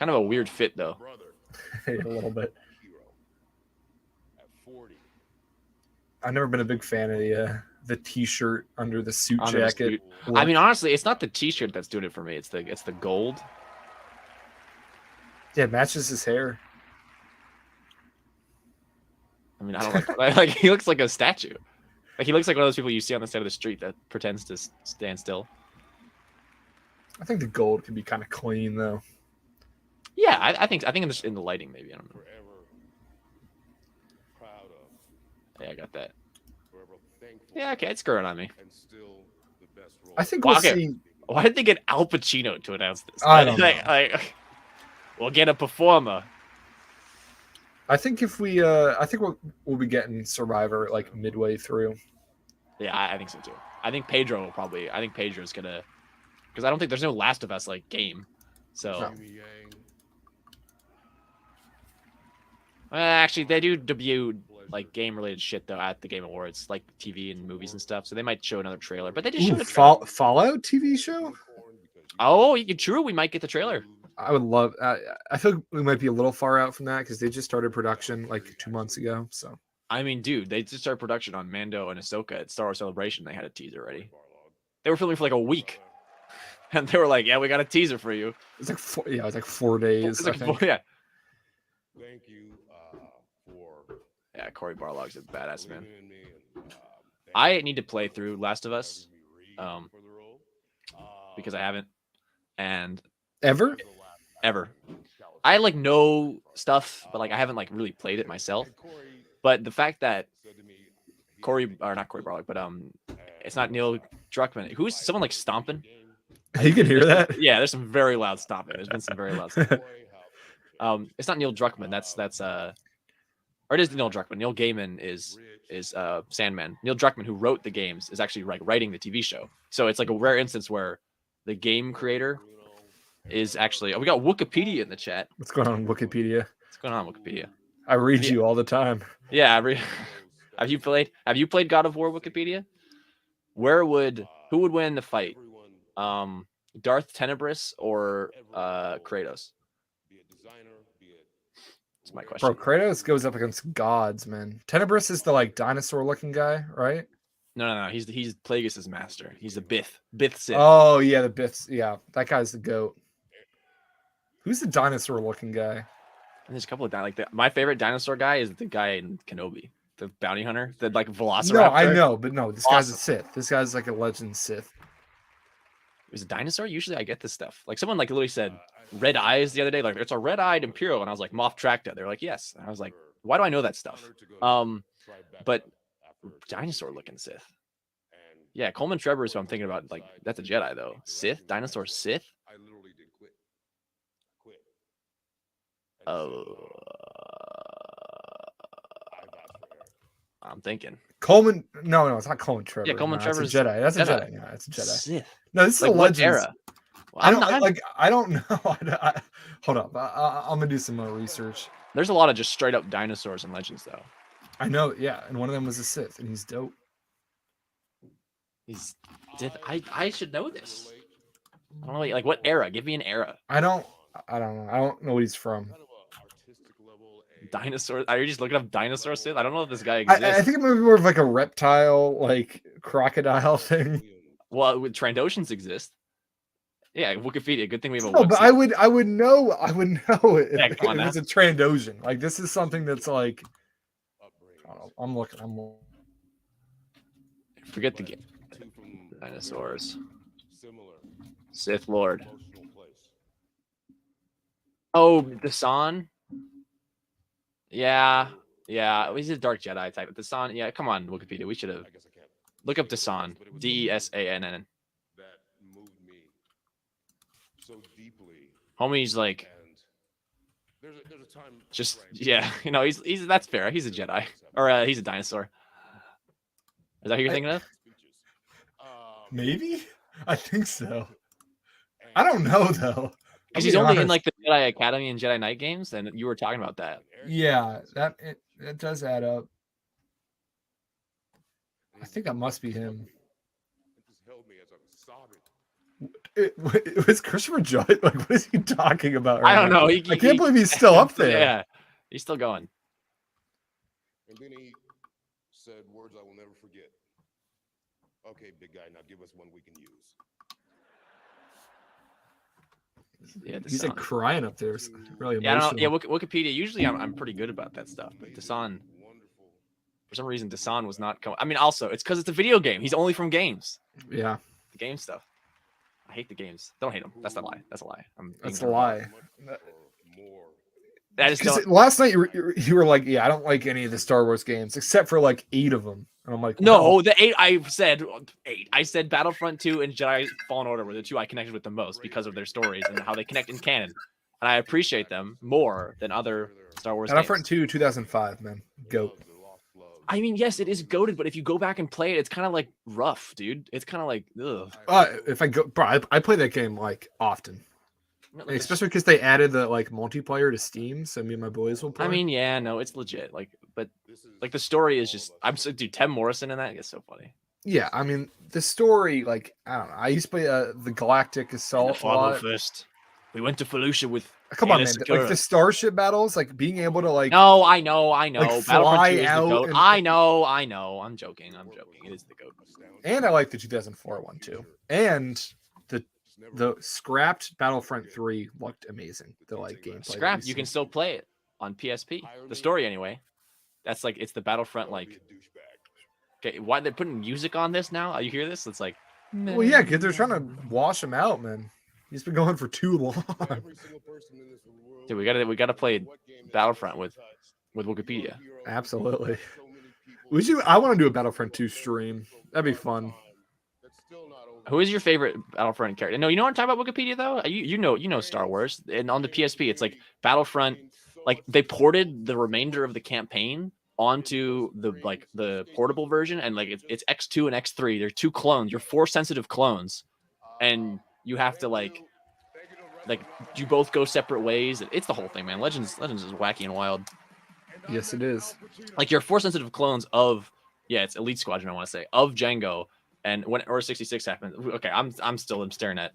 of a weird fit though. A little bit. I've never been a big fan of the T-shirt under the suit Under the jacket. suit. I mean, honestly, it's not the T-shirt that's doing it for me. It's the gold. Yeah, it matches his hair. I mean, I don't like he looks like a statue. Like he looks like one of those people you see on the side of the street that pretends to stand still. I think the gold can be kind of clean though. Yeah, I think in the lighting maybe. I don't know. Yeah, I got that. Yeah, okay, it's growing on me. I think we'll see. Why did they get Al Pacino to announce this? I don't know. We'll get a performer. I think if we, I think we'll be getting Survivor like midway through. Yeah, I think so too. I think Pedro will probably. I think Pedro's gonna, because I don't think there's no Last of Us like game. So. No. Actually, they do debut like game-related shit though at the Game Awards, like TV and movies and stuff. So they might show another trailer, but they just showed a trailer. Fallout TV show. Oh, true. We might get the trailer. I would love. I feel we might be a little far out from that because they just started production like 2 months ago. So I mean, dude, they just started production on Mando and Ahsoka at Star Wars Celebration. They had a teaser already. They were filming for like a week, and they were like, "Yeah, we got a teaser for you." It's like it was like 4 days. Like yeah. Thank you for. Yeah, Cory Barlog's a badass man. I need to play through Last of Us, because I haven't, and ever. I like know stuff, but like I haven't like really played it myself. But the fact that not Cory Barlog, but it's not Neil Druckmann. Who's someone like stomping? You can hear that? Yeah, there's some very loud stomping. There's been some very loud stomping. It's not Neil Druckmann. That's or it is Neil Druckmann. Neil Gaiman is Sandman. Neil Druckmann, who wrote the games, is actually like writing the TV show. So it's like a rare instance where the game creator is actually. Oh, we got Wikipedia in the chat. What's going on, Wikipedia? What's going on, Wikipedia? I read you all the time. Yeah, Have you played God of War, Wikipedia? Who would win the fight? Darth Tenebris or Kratos? That's my question. Bro, Kratos goes up against gods, man. Tenebris is the like dinosaur-looking guy, right? No. He's Plagueis' master. He's a Bith Sith. Oh yeah, the Biths. Yeah, that guy's the goat. Who's the dinosaur-looking guy? And there's a couple of my favorite dinosaur guy is the guy in Kenobi, the bounty hunter, the like Velociraptor. No, I know, but no, this guy's a Sith. This guy's like a legend Sith. Is a dinosaur? Usually I get this stuff. Like someone like literally said red eyes the other day, like it's a red-eyed Imperial, and I was like Moff Tracta. They're like, yes. And I was like, why do I know that stuff? But dinosaur-looking Sith. Yeah, Coleman Trevor is what I'm thinking about. Like that's a Jedi though. Sith, dinosaur Sith. I'm thinking Coleman. No, it's not Coleman Trevor. Yeah, Coleman Trevor is a Jedi. That's a Jedi. Yeah, it's a Jedi. Sith. No, this is like a Legends era. Well, I don't know. Hold up. I'm gonna do some more research. There's a lot of just straight up dinosaurs in Legends, though. I know. Yeah, and one of them was a Sith, and he's dope. I should know this. I don't know, like what era? Give me an era. I don't know. I don't know what he's from. Dinosaur? Are you just looking up dinosaur Sith? I don't know if this guy exists. I think it might be more of like a reptile, like crocodile thing. Well, Trandoshans exist. Yeah, Wikipedia. Good thing we have a. No, but I would know. If Yeah, it was a Trandoshan. Like this is something that's like. I'm looking. Forget the game. Dinosaurs. Sith Lord. Oh, Dasan. Yeah. He's a Dark Jedi type. Dasan. Yeah, come on, Wikipedia. We should have. Look up Dasan. Desann. Homie's like. Just yeah, he's that's fair. He's a Jedi or he's a dinosaur. Is that who you're thinking of? Maybe. I think so. I don't know though. Because he's only in like the Jedi Academy and Jedi Knight games, and you were talking about that. Yeah, that does add up. I think that must be him. It was Christopher Joy. Like, what is he talking about? Right I don't know. I can't believe he's still up there. Yeah, he's still going. And then he said words I will never forget. Okay, big guy, now give us one we can use. Yeah, He's like crying up there. It's really emotional. Yeah, I don't know. Yeah, Wikipedia. Usually, I'm pretty good about that stuff, but Dasan, for some reason, Dasan was not coming. I mean, also it's because it's a video game. He's only from games. Yeah, the game stuff. I hate the games. Don't hate them. That's a lie. That's a lie. That's a lie. That is last night you were like, yeah, I don't like any of the Star Wars games except for like 8 of them. And I'm like, no, wow. the 8 I said 8. I said Battlefront 2 and Jedi Fallen Order were the 2 I connected with the most because of their stories and how they connect in canon. And I appreciate them more than other Star Wars Battlefront games. 2, 2005, man. GOAT. I mean, yes, it is goated, but if you go back and play it, it's kind of like rough, dude. It's kind of like, ugh. If I go, bro, I play that game like often. Like especially because they added the like multiplayer to Steam, so me and my boys will play. I mean, yeah, no, it's legit. Like, but like the story is just, dude, Tim Morrison in that is so funny. Yeah, I mean the story, like I don't know. I used to play the Galactic Assault. First, we went to Felucia with. Come on, man! Like the starship battles, like being able to like. No, I know. Like, fly out. And... I know. I'm joking. It is the goat. And I like the 2004 one too. And the scrapped Battlefront 3 looked amazing. The like gameplay. Scrapped, you can still play it on PSP. The story anyway. That's like it's the Battlefront like. Okay, why are they putting music on this now? You hear this? It's like. Well, yeah, because they're trying to wash him out, man. He's been going for too long. Dude, we gotta play Battlefront with Wikipedia. Absolutely. I want to do a Battlefront 2 stream. That'd be fun. Who is your favorite Battlefront character? No, you know what I'm talking about Wikipedia though? You know Star Wars. And on the PSP, it's like Battlefront, like they ported the remainder of the campaign onto the portable version, and like it's X2 and X3. They're 2 clones. You're 4 sensitive clones, and you have to like you both go separate ways. It's the whole thing, man. Legends is wacky and wild. Yes, it is. Like you're 4 sensitive clones of it's Elite Squadron. I want to say of Django. And when Order 66 happened, okay, I'm staring at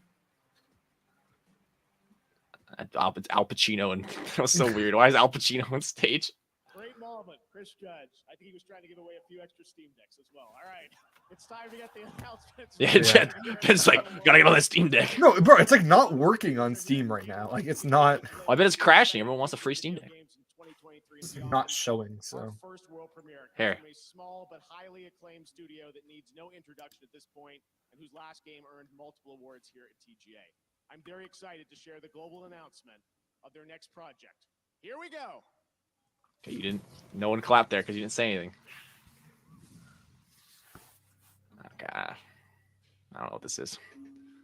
Al Pacino, and that was so weird. Why is Al Pacino on stage? Great moment, Chris Judge. I think he was trying to give away a few extra Steam Decks as well. All right, it's time to get the announcements. Yeah, Jen's like, gotta get on that Steam Deck. No, bro, it's like not working on Steam right now. Like it's not. Well, I bet it's crashing. Everyone wants a free Steam Deck. It's not showing. So first world premiere here. A small but highly acclaimed studio that needs no introduction at this point, and whose last game earned multiple awards here at TGA. I'm very excited to share the global announcement of their next project. Here we go. Okay, no one clapped there because you didn't say anything. Okay, I don't know what this is.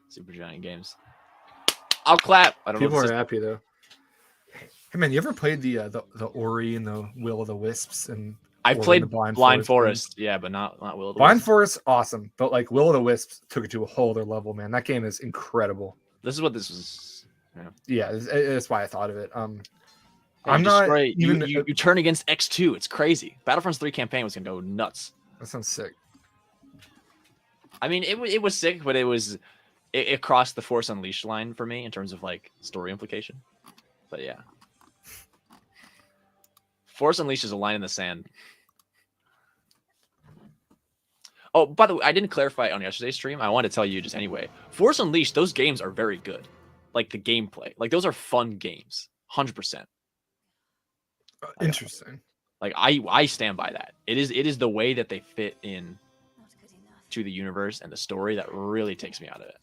Supergiant Games. I'll clap. I don't know. People are happy though. Hey man, you ever played the Ori and the Will of the Wisps? And I played Blind Forest, yeah, but not Will of the Blind Wisps. Forest, awesome, but like Will of the Wisps took it to a whole other level, man. That game is incredible. This is what this is. Yeah, that's why I thought of it. I'm not even. You turn against X2. It's crazy. Battlefront's 3 campaign was gonna go nuts. That sounds sick. I mean, it was sick, but it crossed the Force Unleashed line for me in terms of like story implication. But yeah. Force Unleashed is a line in the sand. Oh, by the way, I didn't clarify on yesterday's stream. I wanted to tell you just anyway. Force Unleashed, those games are very good. Like the gameplay. Like those are fun games. 100%. Interesting. Like I stand by that. It is the way that they fit in to the universe and the story that really takes me out of it.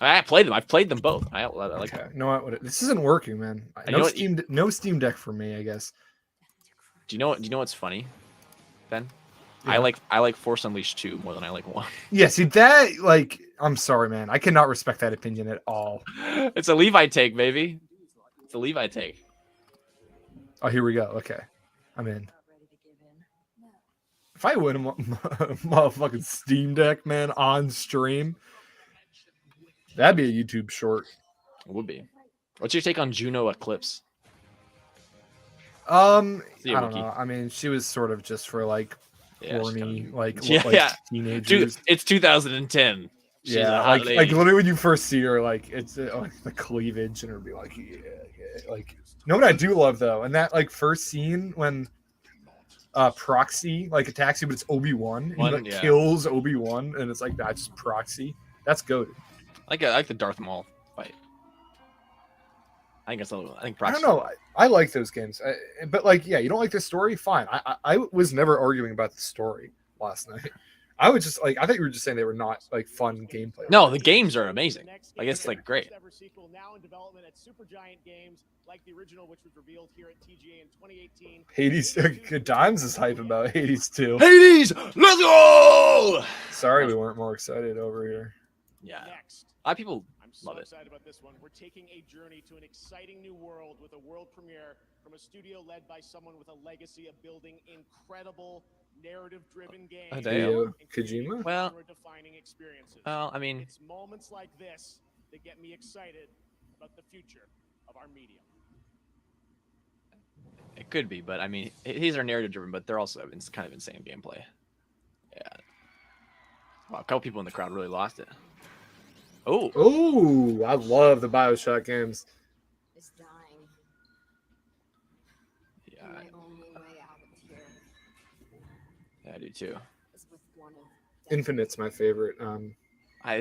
I played them. I've played them both. I like okay. No, this isn't working, man. No Steam Deck for me, I guess. Do you know what's funny, Ben? Yeah. I like Force Unleashed 2 more than I like 1. Yeah, see that I'm sorry, man. I cannot respect that opinion at all. It's a Levi take, baby. It's a Levi take. Oh, here we go. Okay. I'm in. If I win a motherfucking Steam Deck, man, on stream, that'd be a YouTube short. It would be. What's your take on Juno Eclipse? I don't know. I mean, she was sort of just for like horny, teenagers. Dude, it's 2010. She's like literally when you first see her, like it's like the cleavage, and it'll be like, like. You know what I do love though, and that like first scene when proxy, like a taxi, but it's Obi-Wan. He like yeah. kills Obi-Wan, and it's like that's just proxy. That's goated. I like the Darth Maul fight. I think I don't know. I like those games, but like, yeah, you don't like the story. Fine. I was never arguing about the story last night. I would just like. I think you were just saying they were not like fun gameplay. No, the games are amazing. Like it's like great. Now in development at Supergiant Games, like the original, which was revealed here at TGA in 2018. Hades. Dimes is hype about Hades too. Hades, let's go! Sorry, we weren't more excited over here. Yeah. Next. A lot of people I'm so love it. excited about this one. We're taking a journey to an exciting new world with a world premiere from a studio led by someone with a legacy of building incredible narrative-driven games. Hideo Kojima? Well, defining experiences. I mean, It's moments like this that get me excited about the future of our medium. it could be, but I mean, these are narrative driven, but they're also kind of insane gameplay. Yeah. Wow, a couple people in the crowd really lost it. Oh, I love the BioShock games. Is dying. Yeah, My only way out of here I do too. is with one of Infinite's my favorite.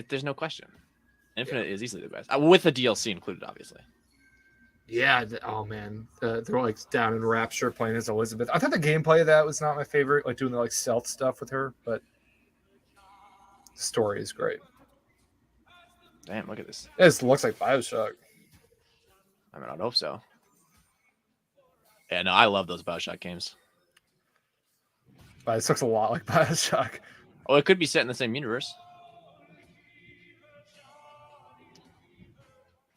There's no question. Infinite is easily the best, with the DLC included, obviously. Yeah. Oh man, they're like down in Rapture playing as Elizabeth. I thought the gameplay of that was not my favorite, like doing the like stealth stuff with her, but the story is great. Damn, look at this. It looks like BioShock. I mean, I'd hope so. Yeah, no, I love those BioShock games. But it looks a lot like BioShock. Oh, it could be set in the same universe.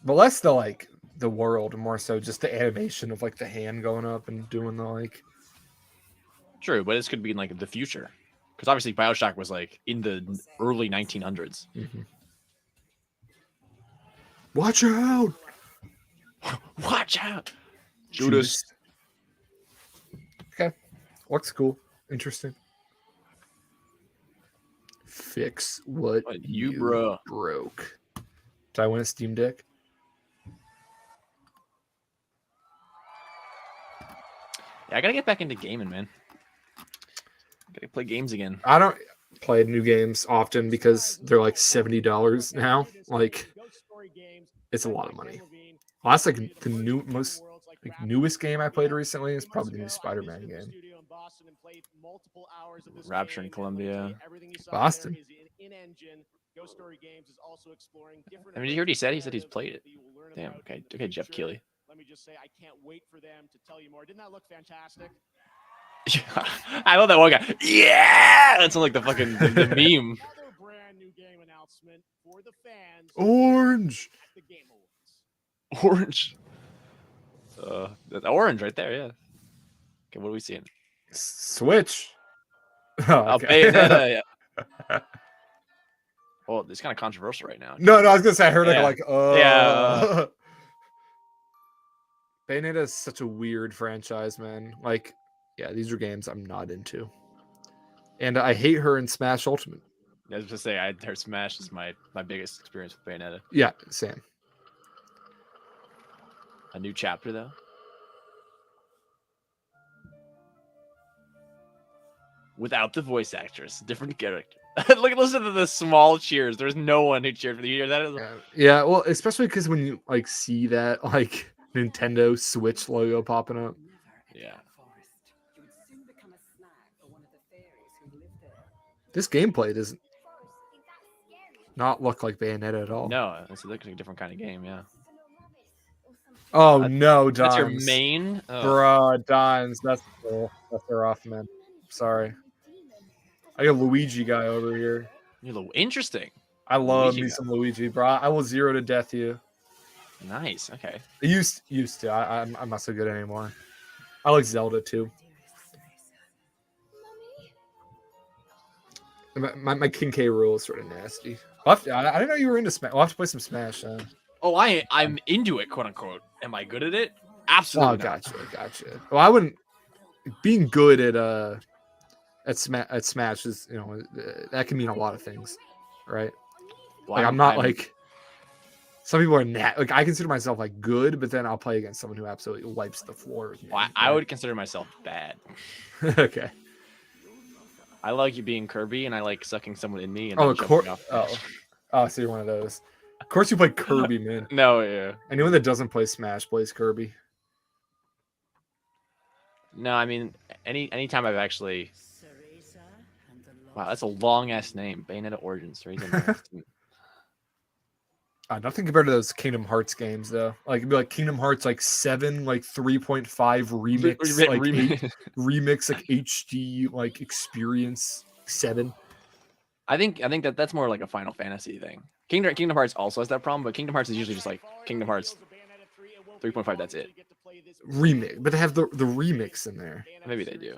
But less the world, more so just the animation of like the hand going up and doing the like. True, but this could be in like the future, because obviously BioShock was like in the early 1900s. Mm-hmm. Watch out! Watch out, Judas. Okay, looks cool, interesting. Fix what you broke. Did I win a Steam Deck? Yeah, I gotta get back into gaming, man. Gotta play games again. I don't play new games often because they're like $70 now. Like, it's a lot of money. Last like the newest game I played recently is probably the new Spider-Man game. Rapture in Columbia. Boston. I mean, you heard he said he's played it. Damn. Okay, Jeff Keighley. Let me just say, I can't wait for them to tell you more. Didn't that look fantastic? Yeah, I love that one guy. Yeah, that's like the fucking the meme. Another brand new game announcement for the fans. Orange. At the Game Awards. Orange. That's orange right there. Yeah. Okay, what are we seeing? Switch. Oh, okay. Yeah. Well, it's kind of controversial right now. No, I was gonna say I heard it like, yeah. Bayonetta is such a weird franchise, man. Like, yeah, these are games I'm not into, and I hate her in Smash Ultimate. I was just say, her Smash is my biggest experience with Bayonetta. Yeah, same. A new chapter though. Without the voice actress, different character. Listen to the small cheers. There's no one who cheered for the year. That is. Yeah, well, especially because when you like see that like Nintendo Switch logo popping up. Yeah. This gameplay doesn't not look like Bayonetta at all. No, it's like a different kind of game. Yeah. Oh no, Dimes. That's your main, Bruh, Dimes. That's they're off, man. Sorry. I got a Luigi guy over here. You're interesting. I love me some Luigi, bro. I will 0 to death you. Nice. Okay. I used to. I'm not so good anymore. I like Zelda too. My King K rule is sort of nasty. I didn't know you were into Smash. We'll have to play some Smash. Oh, I'm into it, quote unquote. Am I good at it? Absolutely. Oh, gotcha. Well, I wouldn't. Being good at Smash is, that can mean a lot of things, right? Well, like I'm not like Some people are like I consider myself like good, but then I'll play against someone who absolutely wipes the floor with me. Well, I would consider myself bad. Okay. I like you being Kirby, and I like sucking someone in me. And Oh, then of course. jumping off. Oh, so you're one of those. Of course, you play Kirby, man. No, yeah. Anyone that doesn't play Smash plays Kirby. No, I mean, anytime I've actually. Wow, that's a long ass name. Bayonetta Origins. Nothing compared to those Kingdom Hearts games, though. Like it'd be like Kingdom Hearts like 7, like 3.5 remix, like 8 remix, like HD, like experience 7. I think that's more like a Final Fantasy thing. Kingdom Hearts also has that problem, but Kingdom Hearts is usually just like Kingdom Hearts 3.5. That's it. Remix, but they have the remix in there. Maybe they do.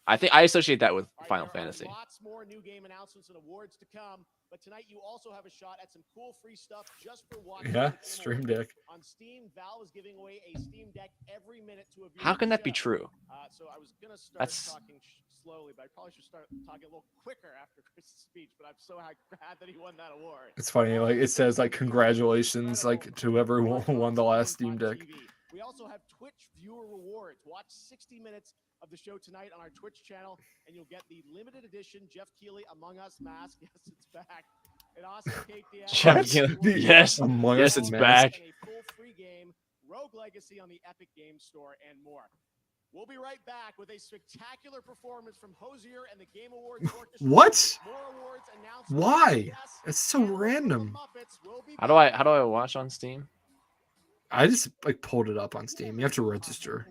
I think I associate that with Final Fantasy. Lots more new game announcements and awards to come, but tonight you also have a shot at some cool free stuff just for watching. Yeah, Stream Deck. On Steam, Valve is giving away a Steam Deck every minute to a viewer. How can that be true? So I was gonna start talking slowly, but I probably should start talking a little quicker after Chris's speech. But I'm so glad that he won that award. It's funny, like it says like congratulations, like to whoever won the last Steam Deck. We also have Twitch viewer rewards. Watch 60 minutes of the show tonight on our Twitch channel, and you'll get the limited edition Jeff Keighley Among Us mask. Yes, it's back. An awesome cake. Jeff Keighley. Yes, it's back. And a full free game, Rogue Legacy on the Epic Games Store, and more. We'll be right back with a spectacular performance from Hosier and the Game Awards Orchestra. What? More awards announcements. Why? It's so random. How do I watch on Steam? I just like pulled it up on Steam. You have to register.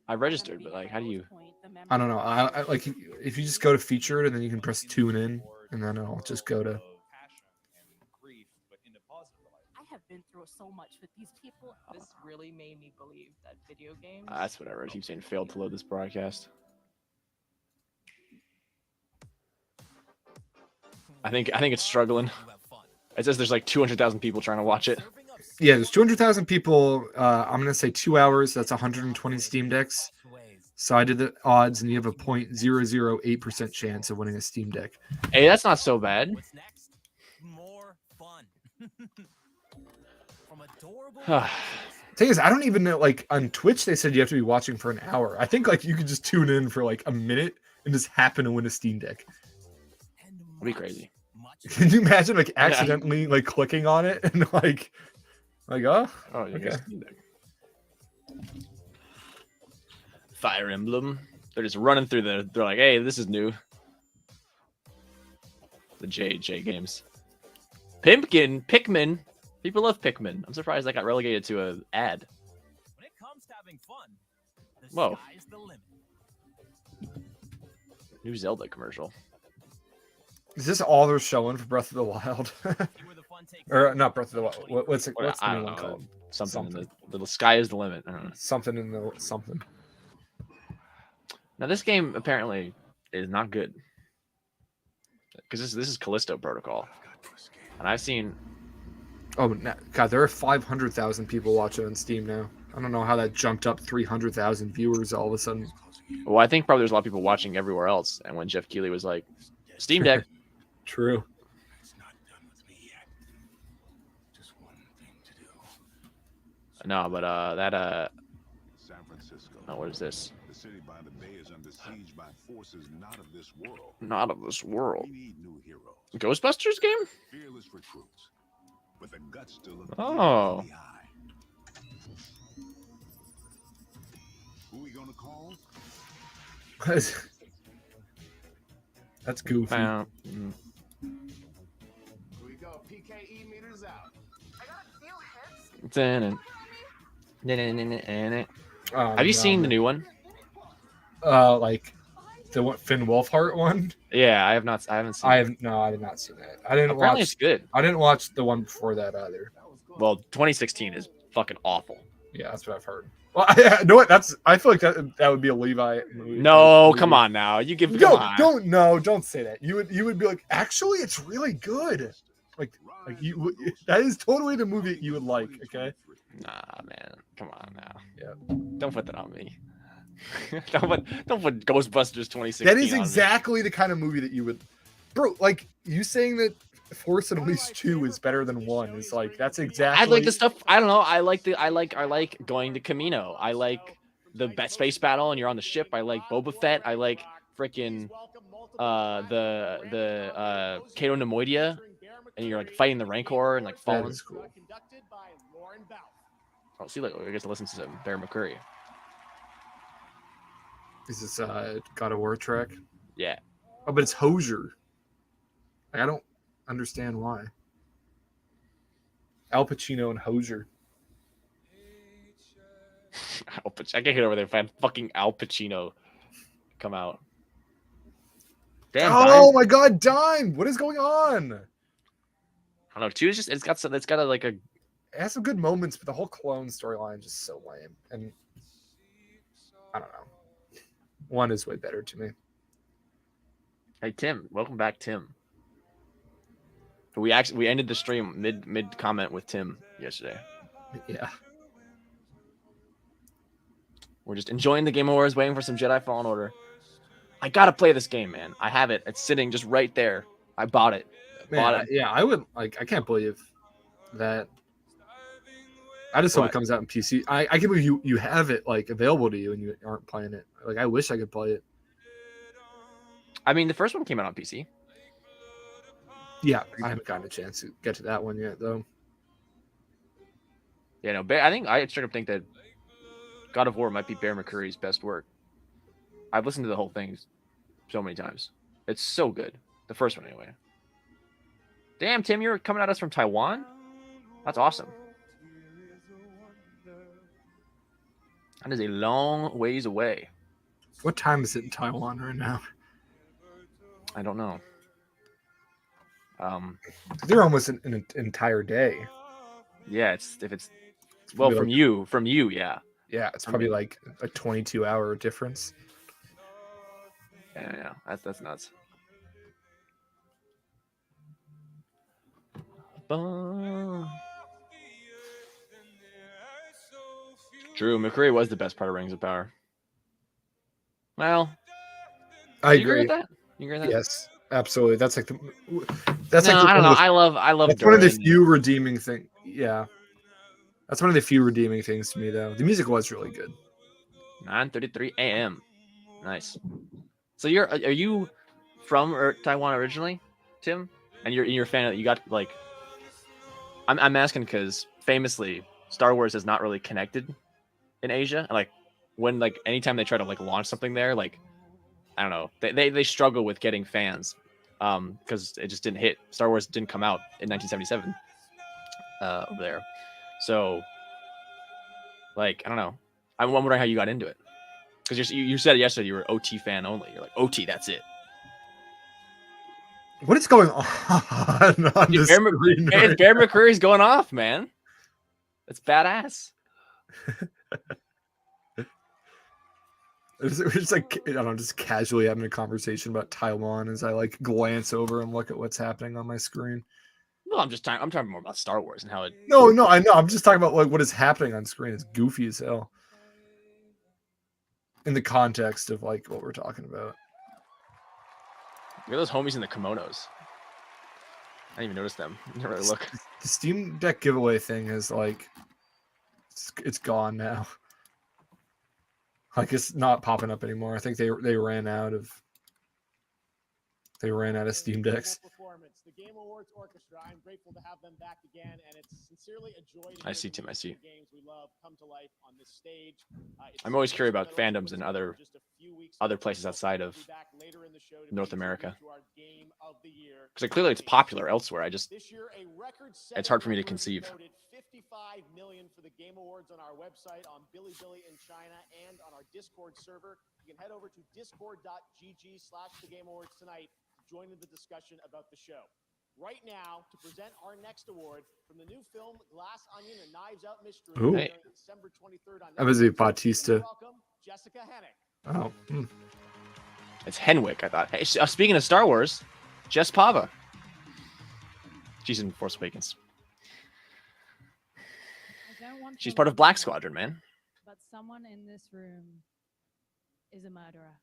I registered, but like, how do you? I don't know. I like if you just go to featured and then you can press tune in, and then it'll just go to. I have been through so much with these people. This really made me believe that video games. That's whatever. I keep saying failed to load this broadcast. I think it's struggling. It says there's like 200,000 people trying to watch it. Yeah, there's 200,000 people. I'm gonna say 2 hours. That's 120 Steam Decks. So I did the odds, and you have a 0.008% chance of winning a Steam Deck. Hey, that's not so bad. What's next? More fun. From adorable. Thing is, I don't even know. Like on Twitch, they said you have to be watching for an hour. I think like you could just tune in for like a minute and just happen to win a Steam Deck. That'd be crazy. Can you imagine like accidentally like clicking on it and like oh okay. Fire Emblem. They're just running through they're like, hey, this is new. The J games. Pikmin. People love Pikmin. I'm surprised that got relegated to an ad. When it comes to having fun, the Whoa. sky is the limit. New Zelda commercial. Is this all they're showing for Breath of the Wild? Or not Breath of the Wild. What's the new one called? Something. The sky is the limit. I don't know. Something in the something. Now this game apparently is not good because this is Callisto Protocol, and I've seen. Oh God, there are 500,000 people watching on Steam now. I don't know how that jumped up 300,000 viewers all of a sudden. Well, I think probably there's a lot of people watching everywhere else, and when Jeff Keighley was like, "Steam Deck." True. No, but San Francisco. oh, what is this? The city by the bay is under siege by forces not of this world. Not of this world. We need new heroes. Ghostbusters game? Fearless recruits. With the guts to look Oh. in the eye. Who we gonna call? That's goofy. Here we go. PKE meters out. I got a few hits. Have you seen the new one? Like the one Finn Wolfhard one? Yeah, I have not. I haven't seen. I did not see that. I didn't Apparently, watch. it's good. I didn't watch the one before that either. Well, 2016 is fucking awful. Yeah, that's what I've heard. Well, you know what? I feel like that would be a Levi movie. No, come on now. You give. Don't say that. You would be like, actually, it's really good. Like you. That is totally the movie that you would like. Okay. Nah, man. Come on now. Yeah. Don't put that on me. don't put Ghostbusters 2016. That is on exactly the kind of movie that you would, bro. Like you saying that Force Unleashed 2 is better than 1. It's like that's exactly. I like the stuff. I don't know. I like going to Camino. I like the space battle, and you're on the ship. I like Boba Fett. I like freaking the Cato Nemoidia, and you're like fighting the Rancor and like falling. That is cool. Oh, see, look, I guess I listen to some Bear McCreary. Is this God of War track? Yeah. Oh, but it's Hosier. Like, I don't understand why. Al Pacino and Hosier. I can't get over there if I had fucking Al Pacino come out. Damn. Oh my God, Dime! What is going on? I don't know. 2 is just it's got it has some good moments, but the whole clone storyline is just so lame. And I don't know. 1 is way better to me. Hey Tim, welcome back, Tim. We ended the stream mid comment with Tim yesterday. Yeah. We're just enjoying the Game Awards, waiting for some Jedi Fallen Order. I gotta play this game, man. I have it. It's sitting just right there. I bought it. Yeah, I would like. I can't believe that. I just hope it comes out in PC. I can't believe you have it like available to you and you aren't playing it. Like I wish I could play it. I mean, the first one came out on PC. Yeah, I haven't gotten a chance to get to that one yet, though. Yeah, no, I think I straight up think that God of War might be Bear McCreary's best work. I've listened to the whole thing so many times. It's so good. The first one, anyway. Damn, Tim, you're coming at us from Taiwan? That's awesome. That is a long ways away. What time is it in Taiwan right now? I don't know. They're almost an entire day. Yeah, well, from you, yeah. Yeah, it's probably like a 22-hour difference. Yeah, that's nuts. Drew McCreary was the best part of Rings of Power. Well, I agree with that. You agree with that? Yes, absolutely. That's like I don't know. I love. That's one of the few redeeming things. Yeah, that's one of the few redeeming things to me, though. The music was really good. 9:33 a.m. Nice. So are you from Taiwan originally, Tim? And you're a fan of, you got like. I'm asking because famously Star Wars is not really connected in Asia. Like when anytime they try to launch something there, I don't know, they struggle with getting fans because it just didn't hit. Star Wars didn't come out in 1977 over there. So I don't know. I'm wondering how you got into it because you said yesterday you were OT fan only. You're like OT, that's it. What is going on this screen? Bear McCreary's going off, man. That's badass. We're just I don't know, just casually having a conversation about Taiwan as I glance over and look at what's happening on my screen. Well, I'm talking more about Star Wars and how it. No, I know. I'm just talking about what is happening on screen. It's goofy as hell. In the context of what we're talking about. Look at those homies in the kimonos. I didn't even notice them. I didn't really look. The Steam Deck giveaway thing is it's gone now. It's not popping up anymore. I think they ran out of Steam Decks. The Game Awards Orchestra. I'm grateful to have them back again, and it's sincerely a joy to I see, Tim. I see. Games we love come to life on this stage. I'm always curious about fandoms in other places outside of North America. Because clearly it's popular elsewhere. It's hard for me to conceive. 55 million for the Game Awards on our website, on Bilibili in China, and on our Discord server. You can head over to discord.gg/the Game Awards tonight to join in the discussion about the show. Right now, to present our next award from the new film Glass Onion and Knives Out Mystery, December 23rd on Netflix. That was a Bautista. Welcome, Jessica Hennick. Oh. It's Henwick, I thought. Hey, speaking of Star Wars, Jess Pava. She's in Force Awakens. She's part of Black Squadron, man. But someone in this room is a murderer.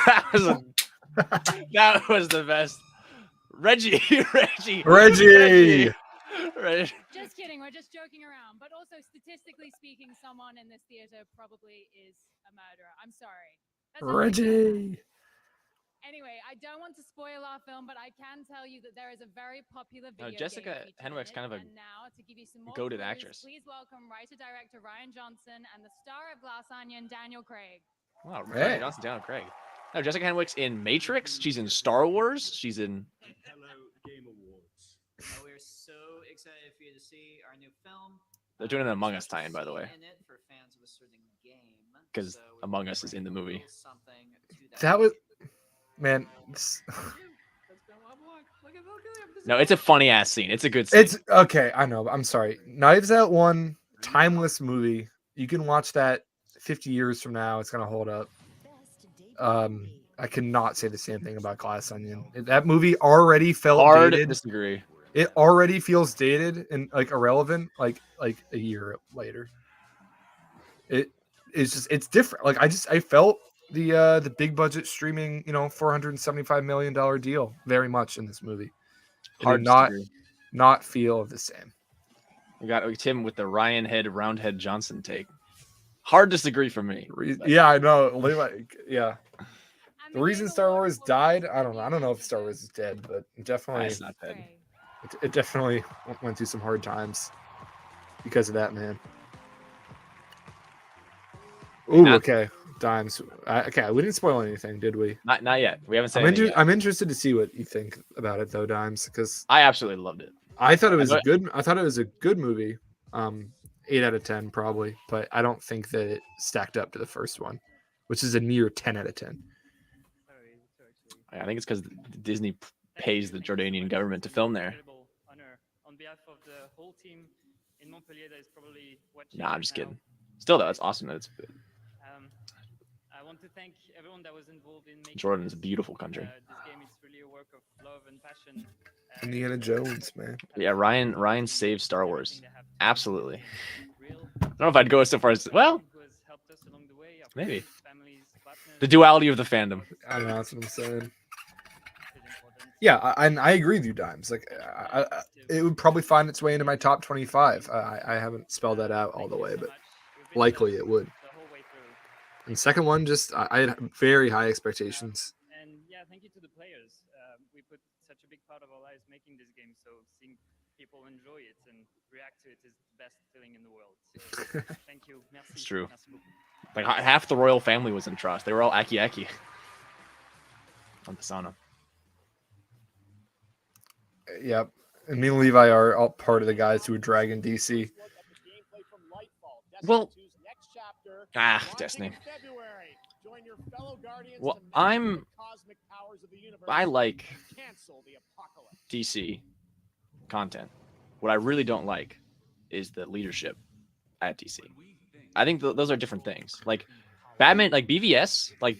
That was the best. Reggie. Reggie. Just kidding. We're just joking around. But also, statistically speaking, someone in this theater probably is a murderer. I'm sorry. That's not really fair. Reggie. Anyway, I don't want to spoil our film, but I can tell you that there is a very popular video Jessica game featured Henwick's in kind of a it. And now, to give you some more goated clues, actress. please welcome writer-director Ryan Johnson and the star of Glass Onion, Daniel Craig. Wow, Hey. Ryan Johnson, Daniel Craig. No, Jessica Henwick's in Matrix. She's in Star Wars. She's in. Hello Game Awards. We're so excited for you to see our new film. They're doing an Among Us tie-in, by the way, In it for fans of a certain game. because Among Us is in the movie. That was, man. No, it's a funny ass scene. It's a good scene. It's okay. I know. I'm sorry. Knives Out 1, timeless movie. You can watch that 50 years from now. It's gonna hold up. I cannot say the same thing about Glass Onion. That movie already felt Hard dated. disagree. It already feels dated and like irrelevant. Like a year later. It's different. Like I felt the big budget streaming, $475 million deal very much in this movie. Hard did not feel the same. We got Tim with the Roundhead Johnson take. Hard disagree for me. Yeah, I know. Yeah. The reason Star Wars died, I don't know. I don't know if Star Wars is dead, but definitely, it's not dead. It definitely went through some hard times because of that, man. Ooh, okay. Dimes. Okay, we didn't spoil anything, did we? Not yet. We haven't said anything yet. I'm interested to see what you think about it, though, Dimes, because I absolutely loved it. I thought it was a good movie. 8 out of 10 probably, but I don't think that it stacked up to the first one, which is a near 10 out of 10. I think it's because Disney pays the Jordanian government to film there. On behalf of the whole team in Montpellier that is probably watching. Nah, I'm just kidding. Still, though, it's awesome that it's good. I want to thank everyone that was involved in making Jordan is a beautiful country. This game is really a work of love and passion. Indiana Jones, man. Yeah, Ryan saved Star Wars. Absolutely. I don't know if I'd go so far as maybe the duality of the fandom. I don't know. That's what I'm saying. Yeah, I agree with you, Dimes. Like, it would probably find its way into my top 25. I haven't spelled that out all the way, but likely it would. And second one, I had very high expectations. And yeah, thank you to the players. We put such a big part of our lives making this game, so seeing people enjoy it and react to it is the best feeling in the world. So thank you. Merci. It's true. Merci beaucoup. Like half the royal family was in Trust. They were all aki on Pisana. Yep. And me and Levi are all part of the guys who are dragging DC. Well, Destiny. Well, I like DC content. What I really don't like is the leadership at DC. I think those are different things. Like Batman, like BVS, like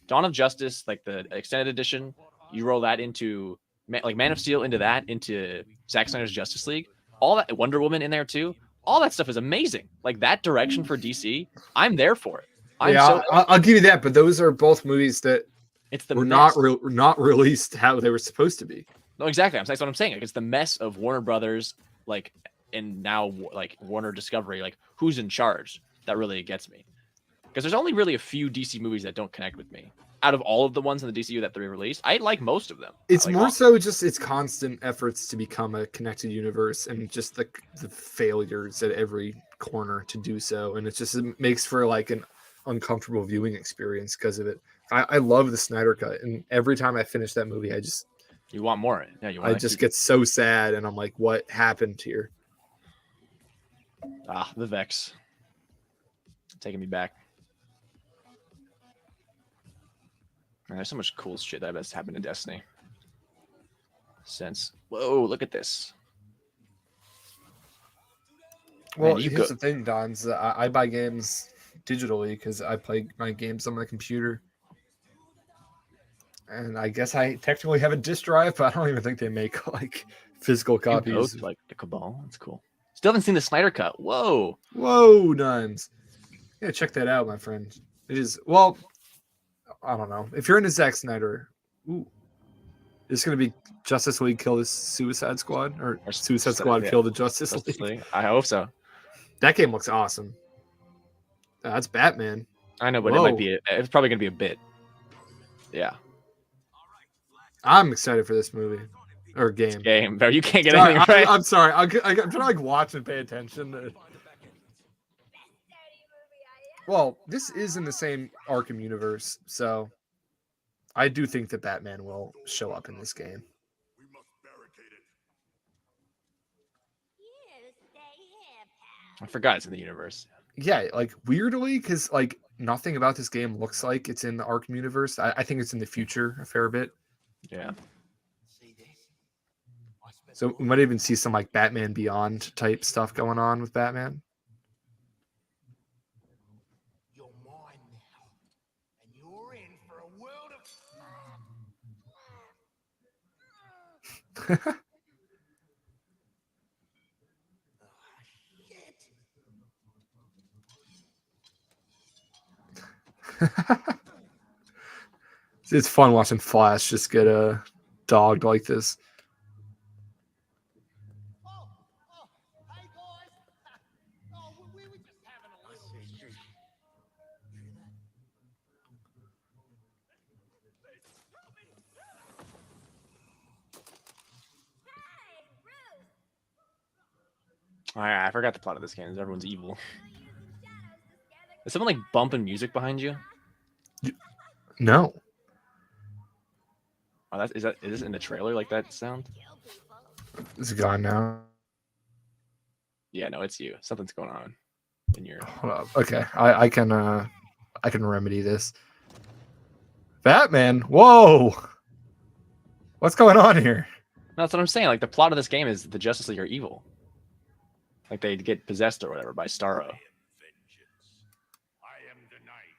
Dawn of Justice, like the extended edition, you roll that into like Man of Steel into Zack Snyder's Justice League. All that Wonder Woman in there too. All that stuff is amazing. Like that direction for DC, I'm there for it. I'll give you that, but those are both movies that were not released how they were supposed to be. No, exactly. That's what I'm saying. Like it's the mess of Warner Brothers, like, and now like Warner Discovery. Like who's in charge? That really gets me. Because there's only really a few DC movies that don't connect with me. Out of all of the ones in the DCU that they released, I like most of them. It's more so just its constant efforts to become a connected universe and just the failures at every corner to do so. And it makes for like an uncomfortable viewing experience because of it. I love the Snyder Cut, and every time I finish that movie, you want more. Yeah, I just get so sad, and I'm like, what happened here? The Vex taking me back. Man, there's so much cool shit that has happened in Destiny. Whoa, look at this. Well, man, here's the thing, Dons. I buy games digitally because I play my games on my computer. And I guess I technically have a disk drive, but I don't even think they make like physical copies. Like the Cabal. That's cool. Still haven't seen the Snyder Cut. Whoa, Dimes. Yeah, check that out, my friend. It is, well, I don't know. If you're into Zack Snyder, ooh, it's gonna be Justice League kill the Suicide Squad, or Suicide Squad kill the Justice League. I hope so. That game looks awesome. That's Batman. I know, but it might be. It's probably gonna be a bit. Yeah. I'm excited for this movie or game. Bro, you can't get anything right. I'm sorry. I'm trying to like watch and pay attention. Well, this is in the same Arkham universe, so I do think that Batman will show up in this game. I forgot it's in the universe. Yeah, like weirdly, because like nothing about this game looks like it's in the Arkham universe. I think it's in the future a fair bit. Yeah. So we might even see some like Batman Beyond type stuff going on with Batman. You're mine now, and you're in for a world of. It's fun watching Flash just get dogged like this. Hey guys! We were just having a little. I forgot the plot of this game. Everyone's evil. Is someone like bumping music behind you? No. Oh, is this in the trailer like that sound? It's gone now. Yeah, no, it's you. Something's going on in your. Hold up. Okay, I can remedy this. Batman. Whoa. What's going on here? That's what I'm saying. Like the plot of this game is the Justice League are evil. Like they get possessed or whatever by Starro. I am the Knight.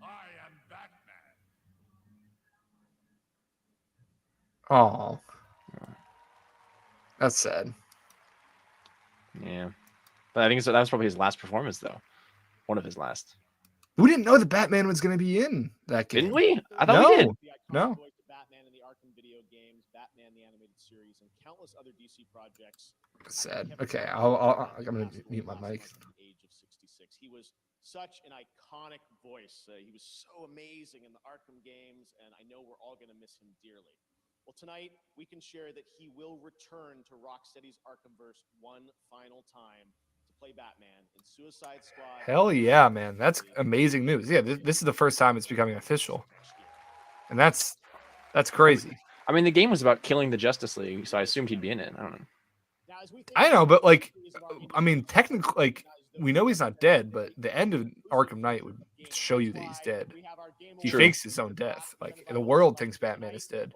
I am Batman. Oh, that's sad. Yeah, but I think that was probably his last performance, though. One of his last. We didn't know that Batman was going to be in that game. Didn't we? I thought we did. No. Batman in the Arkham video games, Batman the animated series, and countless other DC projects. Sad. Okay, I'm going to mute my mic. Age of 66. He was such an iconic voice. He was so amazing in the Arkham games, and I know we're all going to miss him dearly. Well, tonight we can share that he will return to Rocksteady's Arkhamverse one final time to play Batman in Suicide Squad. Hell yeah, man. That's amazing news. Yeah, this is the first time it's becoming official. And that's crazy. I mean, the game was about killing the Justice League, so I assumed he'd be in it. I don't know. I know, but like, I mean, technically, like, we know he's not dead, but the end of Arkham Knight would show you that he's dead. He fakes his own death. Like, the world thinks Batman is dead.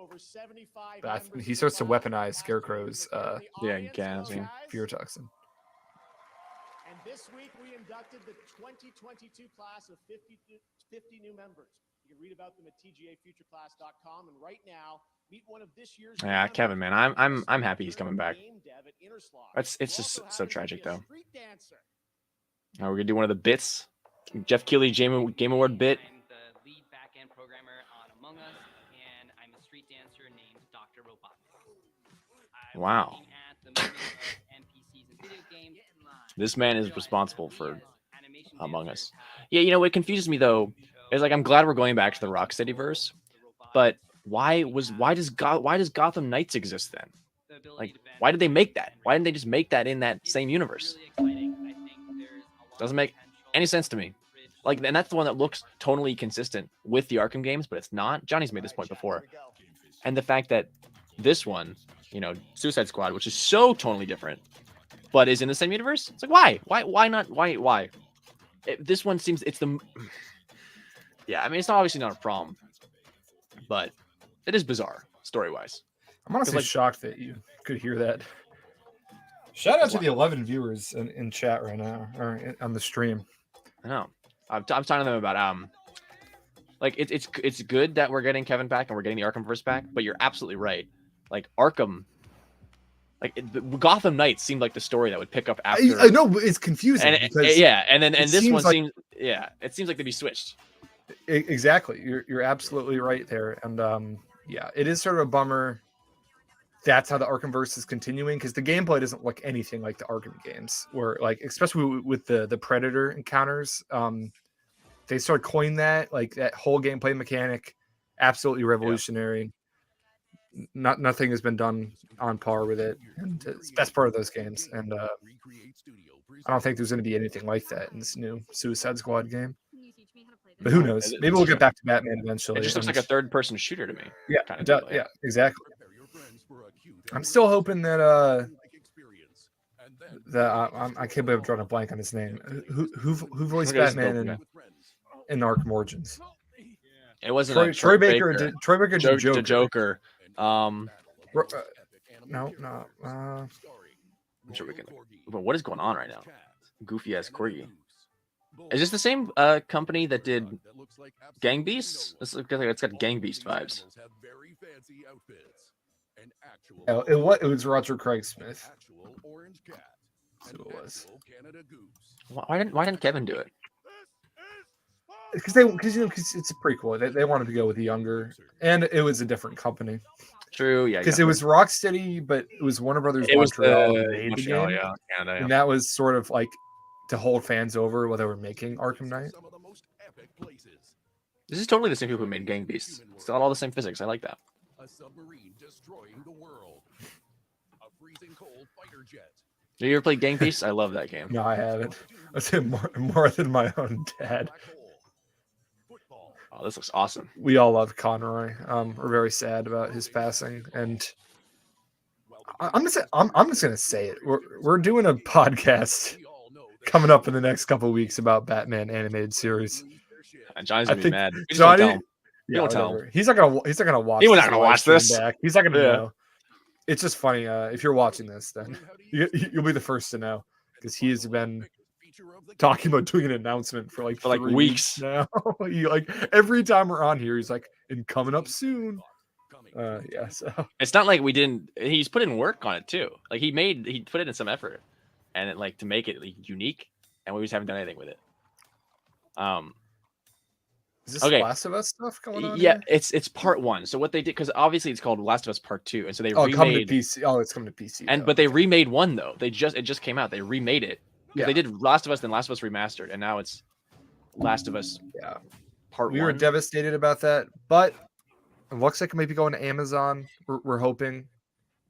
But he starts to weaponize Scarecrow's gas, fear toxin. And this week we inducted the 2022 class of 50 new members. You can read about them at tgafutureclass.com. And right now, meet one of this year's. Yeah, Kevin, man, I'm happy he's coming back. It's just so tragic, though. Now we're gonna do one of the bits. Jeff Keighley Game Award bit. I'm the lead back-end programmer on Among Us, and I'm a street dancer named Dr. Robot. Wow. This man is responsible for Among Us. Yeah, you know what confuses me though is like I'm glad we're going back to the Rocksteady verse, but why does Gotham Knights exist then? Like, why did they make that? Why didn't they just make that in that same universe? Doesn't make any sense to me. Like, and that's the one that looks tonally consistent with the Arkham games, but it's not. Johnny's made this point before. And the fact that this one, you know, Suicide Squad, which is so tonally different, but is in the same universe, it's like, why not? Why? This one seems, it's the, yeah, I mean, it's obviously not a problem, but it is bizarre, story-wise. I'm honestly shocked that you could hear that. Shout out to the 11 viewers in chat right now, or on the stream. I know. I'm talking to them about like it's good that we're getting Kevin back and we're getting the Arkhamverse back, but you're absolutely right. Like Arkham, Gotham Knights seemed like the story that would pick up after. I know, but it's confusing. And then this one seems, yeah, it seems like they'd be switched. Exactly. You're absolutely right there. And yeah, it is sort of a bummer. That's how the Arkhamverse is continuing, because the gameplay doesn't look anything like the Arkham games, where like especially with the Predator encounters, they sort of coined that, like that whole gameplay mechanic, absolutely revolutionary. Nothing has been done on par with it, and it's the best part of those games. And I don't think there's going to be anything like that in this new Suicide Squad game. But who knows? Maybe we'll get back to Batman eventually. It just looks like a third-person shooter to me. Yeah, kind of deal, yeah, exactly. I'm still hoping that I can't believe I'm drawing a blank on his name. Who voiced Batman in Arkham Origins? It wasn't Troy Baker. Troy Baker did Joker. No. I'm sure we can. But what is going on right now? Goofy ass corgi. Is this the same company that did Gang Beasts? It's got Gang Beast vibes. Oh, it was Roger Craig Smith. That's who it was. Why didn't Kevin do it? Because it's a prequel. They wanted to go with the younger, and it was a different company. True, yeah. Because it was Rocksteady, but it was Warner Brothers Montreal who made the game, Canada, and that was sort of like to hold fans over while they were making Arkham Knight. This is totally the same people who made Gang Beasts. It's got all the same physics. I like that. A submarine destroying the world. A freezing cold fighter jet. Did you ever play Gang Beasts? I love that game. No, I haven't. I say more than my own dad. Oh, this looks awesome. We all love Conroy. We're very sad about his passing, and I'm just gonna say it. We're doing a podcast coming up in the next couple of weeks about Batman animated series. And Johnny's gonna be mad. Johnny, tell him. He's not gonna watch. He's not gonna watch this. Back. He's not gonna know. It's just funny. If you're watching this, then you'll be the first to know, because he has been talking about doing an announcement for like 3 weeks now. Like every time we're on here, he's like, "And coming up soon." Yeah. So it's not like we didn't. He's put in work on it too. Like he put in some effort, and it, like, to make it unique, and we just haven't done anything with it. Is this Last of Us stuff going on? Yeah, here? it's part 1. So what they did, because obviously it's called Last of Us Part 2, and so they remade. Coming to PC. Oh, it's coming to PC. But they remade 1 though. It just came out. They remade it. Yeah. They did Last of Us, then Last of Us Remastered, and now it's Last of Us. Part 1. We were devastated about that, but it looks like it might be going to Amazon. We're hoping,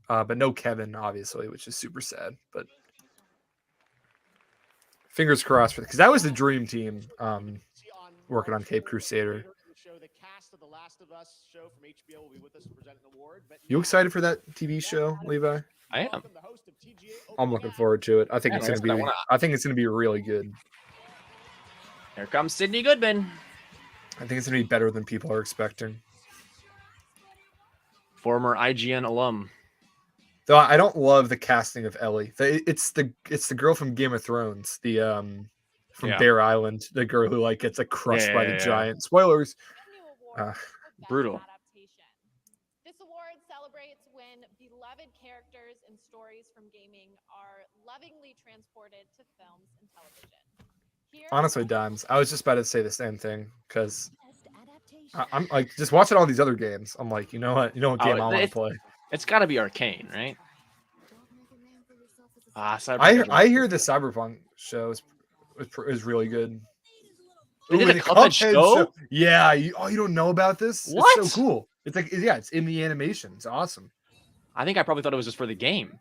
but no Kevin, obviously, which is super sad. But fingers crossed for, because that was the dream team. Working on Cape Crusader. You excited for that TV show, Levi? I am. I'm looking forward to it. I think it's gonna be really good. Here comes Sydney Goodman. I think it's gonna be better than people are expecting. Former IGN alum. Though I don't love the casting of Ellie. It's the girl from Game of Thrones. From Bear Island, the girl who like gets crushed by the giant. Spoilers. Brutal. This award celebrates when beloved characters and stories from gaming are lovingly transported to films and television. Honestly, Dimes, I was just about to say the same thing, because I'm like just watching all these other games. I'm like, you know what game I want to play. It's got to be Arcane, right? I hear the Cyberpunk show is really good. They did a Cuphead show? Yeah. You don't know about this? What? It's so cool. It's like, it's in the animation. It's awesome. I think I probably thought it was just for the game.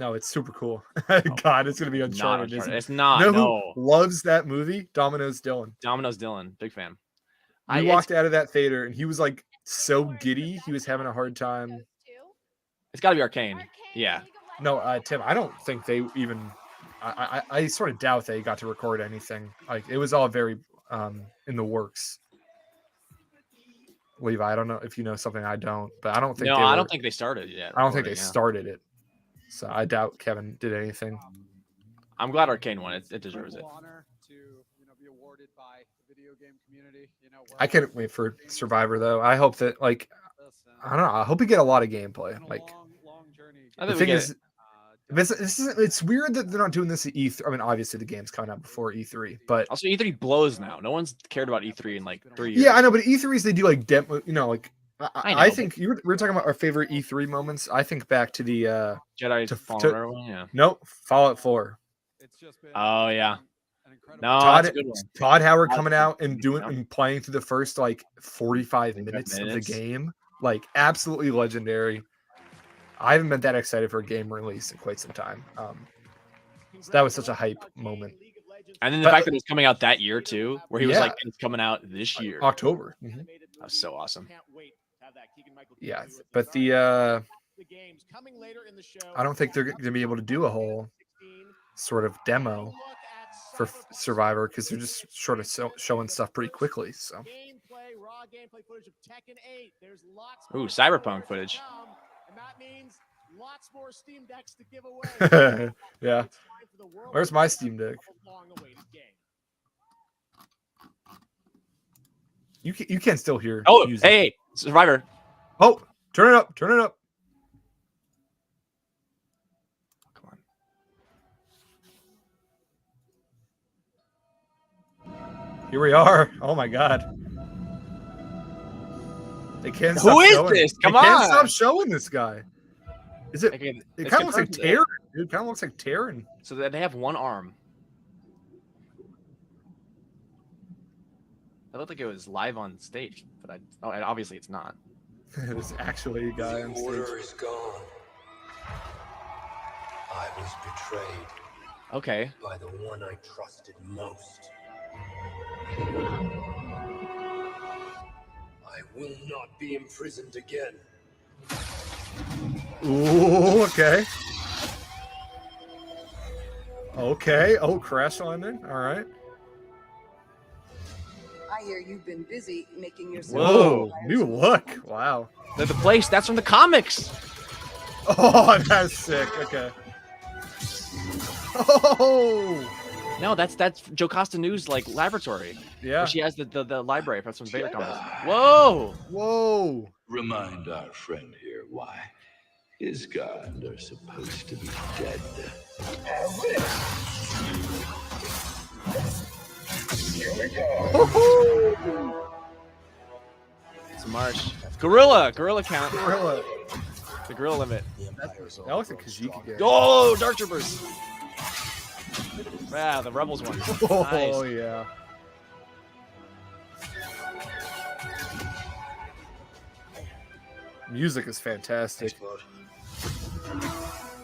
No, it's super cool. God, it's gonna be Uncharted. It's not. You know who loves that movie? Domino's Dylan, big fan. I walked out of that theater and he was like so giddy. He was having a hard time. It's got to be Arcane. Yeah. No, Tim, I don't think they even. I sort of doubt they got to record anything. Like it was all very in the works. Levi, I don't know if you know something I don't, but I don't think. I don't think they started yet. I don't think they started it, so I doubt Kevin did anything. I'm glad Arcane won. It deserves it. Honor to be awarded by the video game community. I can't wait for Survivor though. I hope that I don't know. I hope we get a lot of gameplay. Like the It's weird that they're not doing this at E3. I mean, obviously the game's coming out before E3, but also E3 blows now. No one's cared about E3 in like 3 years. Yeah, I know, but E3s they do like demo. You know, like I know, think we were talking about our favorite E3 moments. I think back to the Jedi to Fallen Order one. Yeah. Nope, Fallout 4. Oh yeah. No, Todd, that's a good one. Todd Howard coming out and doing and playing through the first like 45 minutes of the game, like absolutely legendary. I haven't been that excited for a game release in quite some time. So that was such a hype moment. And then the fact that it was coming out that year too, where he was like, "It's coming out this year, October." That was so awesome. Yeah, but the I don't think they're going to be able to do a whole sort of demo for Survivor because they're just sort of showing stuff pretty quickly. So, ooh, Cyberpunk footage. And that means lots more Steam Decks to give away. Yeah. Where's my Steam Deck? You can still hear. Oh, music. hey, Survivor. Oh, turn it up. Turn it up. Come on. Here we are. Oh my God. They can't stop Who is showing this? They Come on. can't stop showing this guy. Is it? Okay, it kind of looks like Taryn, dude. Kind of looks like Taryn. So that they have one arm. It looked like it was live on stage, but and obviously it's not. There's actually a guy on stage. The order is gone. I was betrayed. Okay. By the one I trusted most. I will not be imprisoned again. Ooh, okay. Okay. Oh, crash landing. All right. I hear you've been busy making yourself. Whoa, new look. Wow. The place, that's from the comics. Oh, that's sick. Okay. Oh. No, that's Jocasta News like laboratory. Yeah. Where she has the library from some Vader comics. Whoa. Whoa. Remind our friend here why his guard are supposed to be dead. Here we go. It's a marsh. Gorilla count. Gorilla. The gorilla limit. That looks like Kajiki game. Oh, Dark Troopers. Wow, the Rebels one. Oh, nice. Yeah. Music is fantastic.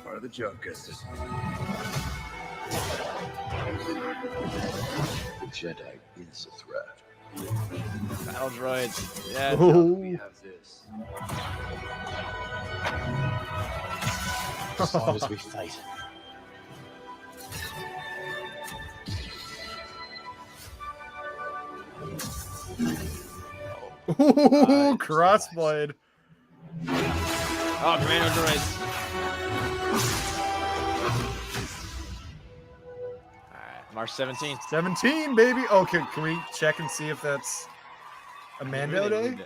Part of the joke, Gustus. The Jedi is a threat. Battle droids. Yeah. We have this. As long as we fight. Ooh, crossblade. Oh, Commando droids. Alright, March 17th. 17, baby. Okay, can we check and see if that's a Mando Day?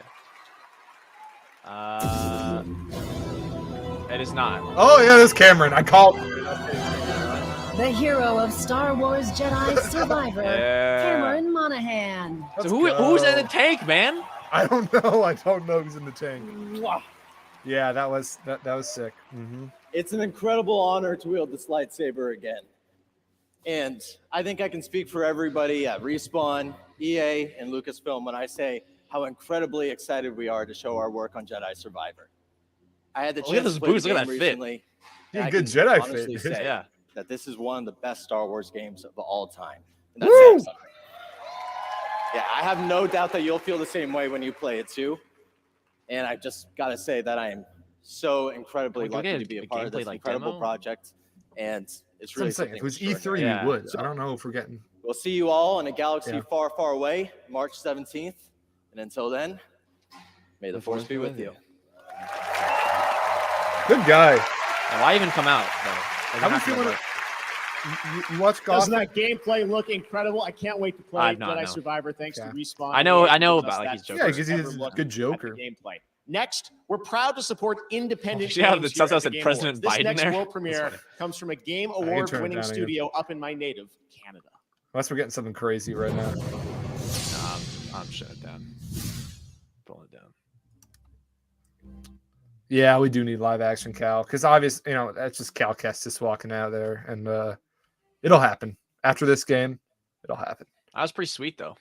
It is not. Oh, yeah, there's Cameron. I called. The hero of Star Wars Jedi Survivor, Yeah. Cameron Monaghan. So who's in the tank, man? I don't know. I don't know who's in the tank. Yeah, that was sick. Mm-hmm. It's an incredible honor to wield this lightsaber again. And I think I can speak for everybody at Respawn, EA, and Lucasfilm when I say how incredibly excited we are to show our work on Jedi Survivor. I had the Look at chance those to play boots, the look at game that fit. recently. Yeah, and I good can Jedi honestly fit. say Yeah. that this is one of the best Star Wars games of all time. And that's Woo! saying something. Yeah, I have no doubt that you'll feel the same way when you play it too. And I just got to say that I am so incredibly Can we lucky get to be a a part of gameplay, this like, incredible demo? project. And it's That's what I'm really saying. something If it was extraordinary. E3, Yeah. we would. I don't know if we're getting. We'll see you all in a galaxy Yeah. far, far away, March 17th. And until then, may the force be with you. Good guy. And why even come out? Though? How are we feeling? You watch golf? Doesn't that gameplay look incredible? I can't wait to play I've not, Jedi no. Survivor thanks to Yeah. Respawn. I know EA about, giving us like, that he's joking. Yeah, because he's first ever a look good at the joker. Gameplay. Next, we're proud to support independent Yeah, games that here at says the that Game President Awards. This Biden next there. world That's premiere funny. comes from a Game can turn it Award-winning down again. studio up in my native Canada. Unless we're getting something crazy right now. I'm shutting it down. Pulling it down. Yeah, we do need live action Cal because obviously, that's just Cal Kestis walking out there, and it'll happen after this game. It'll happen. That was pretty sweet though.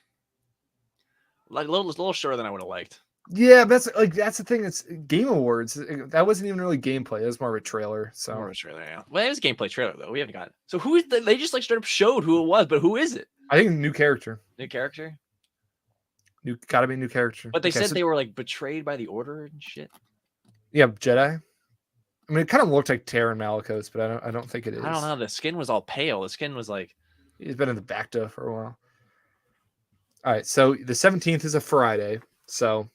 Like a little shorter than I would have liked. Yeah, that's the thing. It's Game Awards. That wasn't even really gameplay. It was more of a trailer. So More of a trailer, yeah. Well, it was a gameplay trailer though. We haven't got it. So who is they just like straight up showed who it was, but who is it? I think new character. New character? Gotta be a new character. But they Okay, said so- they were like betrayed by the Order and shit. Yeah, Jedi. I mean, it kind of looked like Terran Malicos, but I don't think it is. I don't know. The skin was all pale. The skin was like He's been in the Bacta for a while. All right, so the 17th is a Friday, so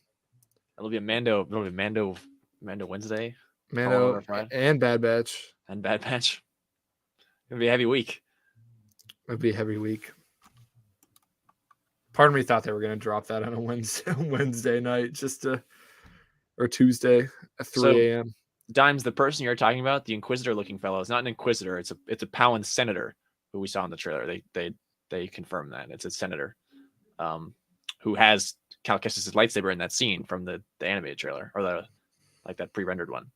it'll be a Mando Wednesday. Mando on Friday. and Bad Batch. And Bad Batch. It'll be a heavy week. It'll be a heavy week. Part of me thought they were going to drop that on a Wednesday night, or Tuesday at 3 a.m. Dimes, the person you're talking about, the Inquisitor-looking fellow, is not an Inquisitor. It's a Pau'an senator who we saw in the trailer. They confirmed that it's a senator, who has Cal Kestis' lightsaber in that scene from the animated trailer or that pre-rendered one.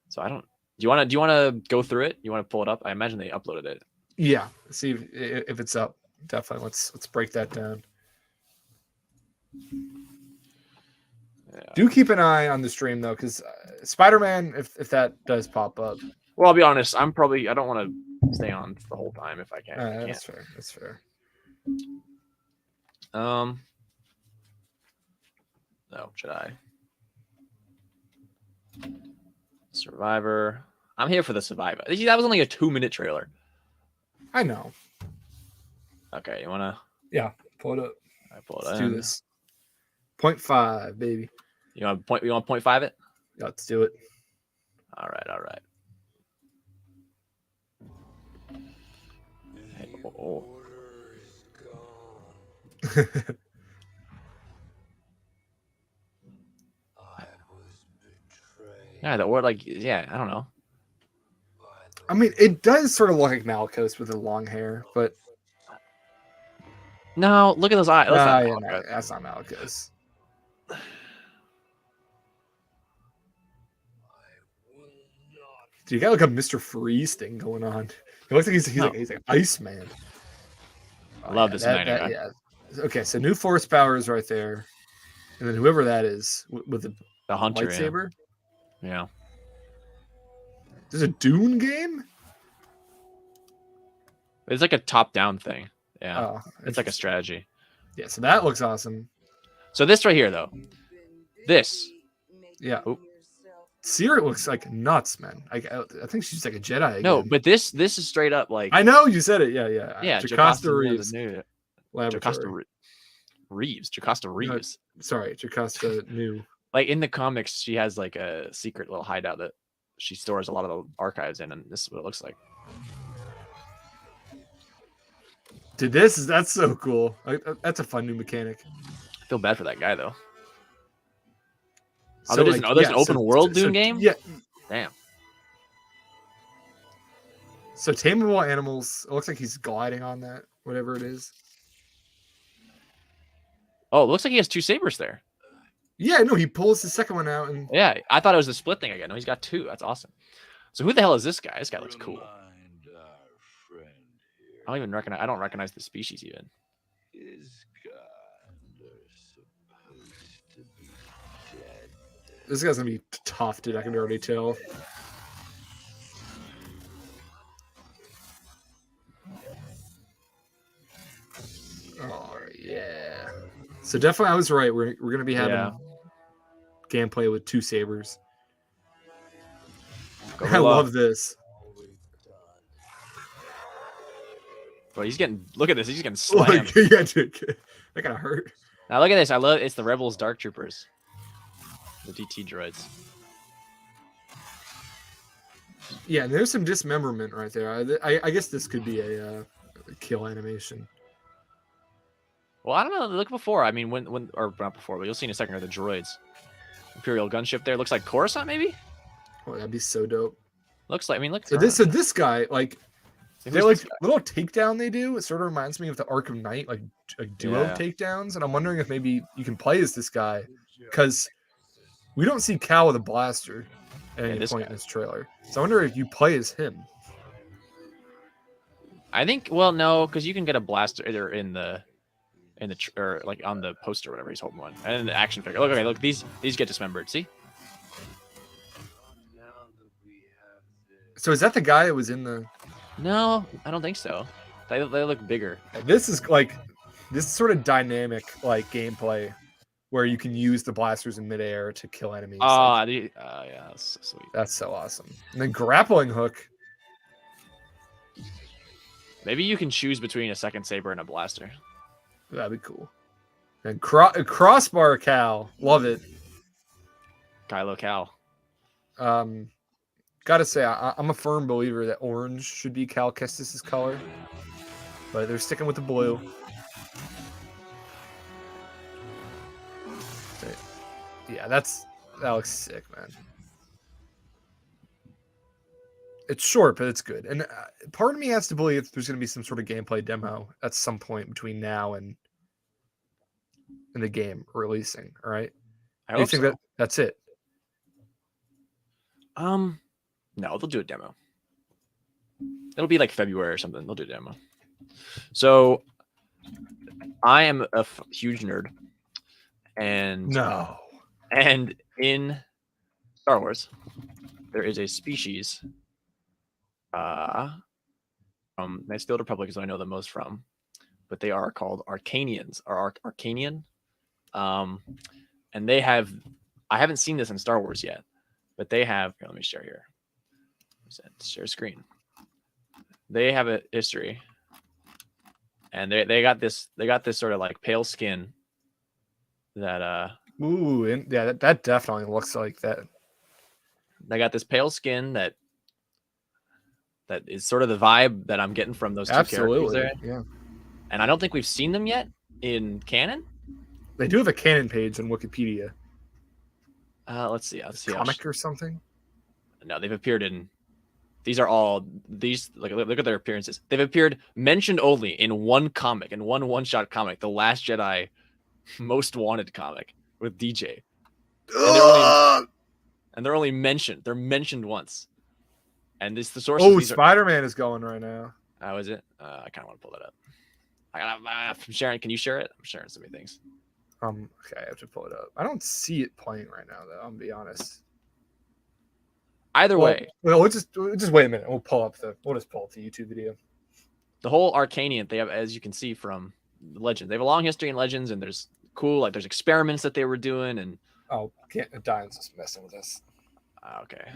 So I don't. Do you want to go through it? You want to pull it up? I imagine they uploaded it. Yeah, see if it's up. Definitely. Let's break that down. Yeah. Do keep an eye on the stream though, because Spider-Man, if that does pop up. Well, I'll be honest. I don't want to stay on the whole time if I can. That's fair. That's fair. No, Jedi. Survivor. I'm here for the Survivor. That was only a 2-minute trailer. I know. Okay, you wanna? Yeah, pull it up. I pull it Let's in. do this. 0.5, baby. You want 0.5 it? Yeah, let's do it. All right. Hey, oh. Yeah, the word I don't know. I mean, it does sort of look like Malicos with the long hair, but no, look at those eyes. That's not Malicos. Dude, you got like a Mr. Freeze thing going on. He looks like he's like Iceman. I love this man. Yeah. Okay, so new force power is right there, and then whoever that is with the hunter lightsaber. Yeah. There's a Dune game. It's like a top-down thing. Yeah. Oh, it's like a strategy. Yeah, so that looks awesome. So this right here, though. This. Yeah. Oop. Siri looks like nuts, man. I think she's like a Jedi. Again. No, but this is straight up like. I know you said it. Yeah. Yeah. Jocasta Reeves. Jocasta Reeves. Sorry, Jocasta New. Like in the comics, she has like a secret little hideout that she stores a lot of the archives in, and this is what it looks like. Dude, that's so cool. That's a fun new mechanic. I feel bad for that guy though. So, there's an open world Dune game? Yeah. Damn. So tameable animals. It looks like he's gliding on that, whatever it is. Oh, it looks like he has 2 sabers there. Yeah, no, he pulls the second one out and yeah, I thought it was a split thing again. No, he's got 2. That's awesome. So who the hell is this guy? This guy looks cool. I don't recognize the species even. This guy's gonna be tough, dude. I can already tell. Oh yeah. So definitely, I was right. We're gonna be having gameplay with 2 sabers. I love this. Well, he's getting. Look at this. He's getting slammed. Yeah, dude, that gotta hurt. Now look at this. It's the Rebels Dark Troopers. The DT droids. Yeah, there's some dismemberment right there. I guess this could be a kill animation. Well, I don't know. Look before. I mean, when or not before, but you'll see in a second are the droids. Imperial gunship there. Looks like Coruscant, maybe. Oh, that'd be so dope. Looks like. I mean, look. So this guy, like, they like guy? little takedown they do. It sort of reminds me of the Arkham Knight, like duo Yeah. takedowns. And I'm wondering if maybe you can play as this guy, because we don't see Cal with a blaster at any point in this trailer. So I wonder if you play as him. I think. Well, no, because you can get a blaster either in the or like on the poster or whatever he's holding one, and then the action figure. Look, okay, look, these get dismembered. See? So is that the guy that was in the? No, I don't think so. They look bigger. This is like this sort of dynamic like gameplay where you can use the blasters in midair to kill enemies. Yeah, that's so sweet. That's so awesome. And then grappling hook. Maybe you can choose between a second saber and a blaster. That'd be cool. And crossbar Cal, love it. Kylo Cal. Gotta say, I'm a firm believer that orange should be Cal Kestis' color, but they're sticking with the blue. Yeah, that looks sick, man. It's short, but it's good. And part of me has to believe there's going to be some sort of gameplay demo at some point between now and the game releasing. All right. I hope think so. that's it. No, they'll do a demo. It'll be like February or something. They'll do a demo. So I am a huge nerd, and in Star Wars, there is a species from Knights of the Old Republic, is what I know the most from, but they are called Arcanians, or Arcanian. And they have, I haven't seen this in Star Wars yet, but they have, here, let me share here. Share screen. They have a history, and they got this sort of like pale skin that ooh, and yeah, that definitely looks like that. They got this pale skin that is sort of the vibe that I'm getting from those two characters there. Yeah. And I don't think we've seen them yet in canon. They do have a canon page on Wikipedia. Let's see. Comic or something? No, they've appeared in. These are all these. Like, look at their appearances. They've appeared mentioned only in one comic, in one-shot comic, The Last Jedi, Most Wanted comic with DJ. And they're only mentioned. They're mentioned once. And this the source. Oh, Spider-Man is going right now. How is it? I kind of want to pull that up. I'm sharing. Can you share it? I'm sharing so many things. Okay, I have to pull it up. I don't see it playing right now, though. I'm gonna be honest. Either way, we'll just wait a minute. We'll just pull up the YouTube video. The whole Arcanian, they have, as you can see from Legends, they have a long history in Legends, and there's there's experiments that they were doing, and Diane's just messing with us. Okay.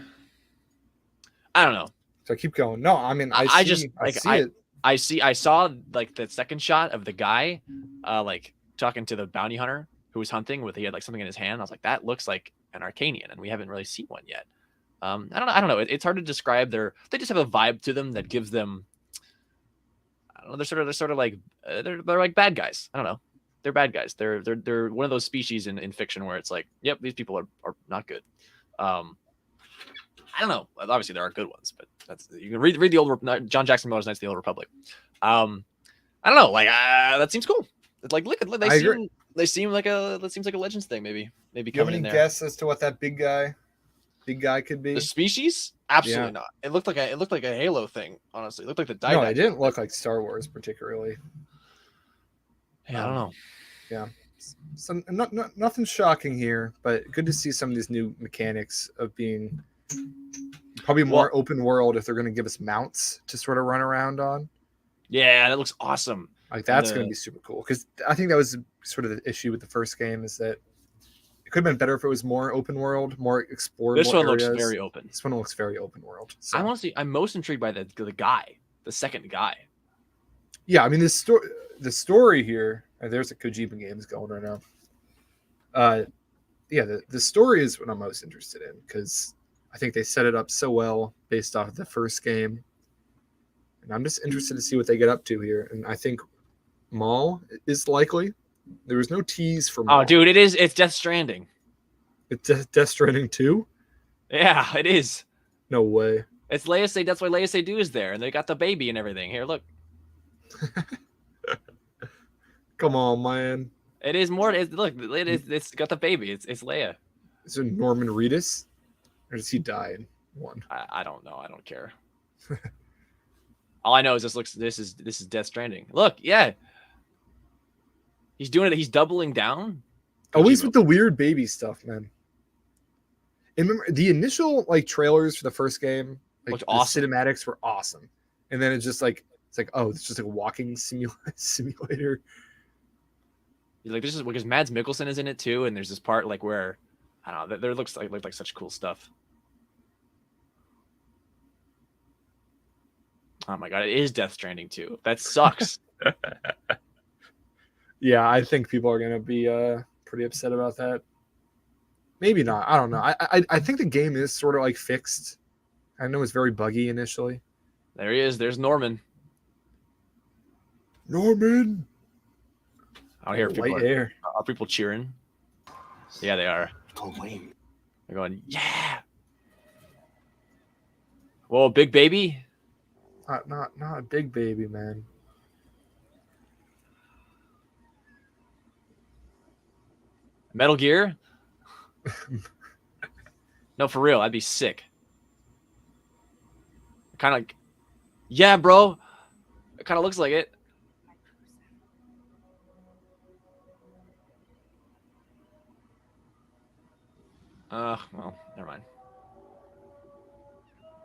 I don't know. So keep going. No, I mean, I saw like the second shot of the guy, like talking to the bounty hunter who was hunting he had like something in his hand. I was like, that looks like an Arcanian, and we haven't really seen one yet. I don't know. It's hard to describe. They just have a vibe to them that gives them. I don't know. They're sort of like they're like bad guys. I don't know. They're bad guys. They're one of those species in fiction where it's like, yep, these people are not good. I don't know. Obviously, there are good ones, but you can read the old John Jackson Miller's Knights of the Old Republic. I don't know. Like that seems cool. It's like look, they seem like that seems like a Legends thing. Maybe Do you have any guess as to what that big guy could be? The species? Absolutely not. It looked like a Halo thing. Honestly, it looked like the No, it didn't look like Star Wars particularly. Yeah, I don't know. Yeah. So nothing shocking here, but good to see some of these new mechanics of being probably more open world if they're going to give us mounts to sort of run around on. Yeah, that looks awesome. Like that's going to be super cool because I think that was sort of the issue with the first game is that it could have been better if it was more open world, more explorable. This one areas. looks very open. This one looks very open world. So. I'm most intrigued by the guy, the second guy. Yeah, I mean the story here. There's a Kojima games going right now. Yeah, the story is what I'm most interested in because I think they set it up so well based off of the first game, and I'm just interested to see what they get up to here. And I think Maul is likely. There was no tease for Maul. Oh, dude, it's Death Stranding. It's Death Stranding 2? Yeah, it is. No way. It's Leia Seydoux. That's why Leia Seydoux is there, and they got the baby and everything. Here, look. Come on, man. It is more. Look, it's got the baby. It's Leia. Is it Norman Reedus? Or does he die in one? I don't know. I don't care. All I know is this is Death Stranding. Look, yeah. He's doing it. He's doubling down. Always with the weird baby stuff, man. And remember the initial like trailers for the first game, like looked the awesome. cinematics were awesome. And then it's just like it's just like a walking simulator. Like this is because Mads Mikkelsen is in it too, and there's this part like where I don't know. There looks like such cool stuff. Oh my god, it is Death Stranding 2. That sucks. Yeah, I think people are gonna be pretty upset about that. Maybe not. I don't know. I think the game is sort of like fixed. I know it's very buggy initially. There he is. There's Norman. Norman. I don't hear people. Light air. Are people cheering? Yeah, they are. They're going, yeah. Whoa, big baby. Not a big baby, man. Metal Gear? No, for real, I'd be sick. Kind of like, yeah, bro. It kind of looks like it. Well, never mind.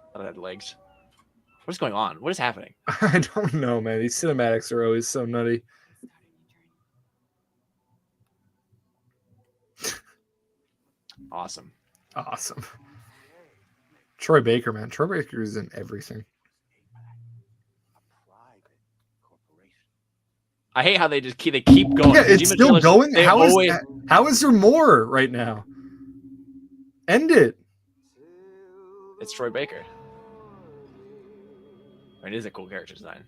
I thought it had legs. What is going on? What is happening? I don't know, man. These cinematics are always so nutty. Awesome. Troy Baker, man. Troy Baker is in everything. I hate how they keep going. Yeah, it's still going. How is there more right now? End it. It's Troy Baker. I mean, it is a cool character design.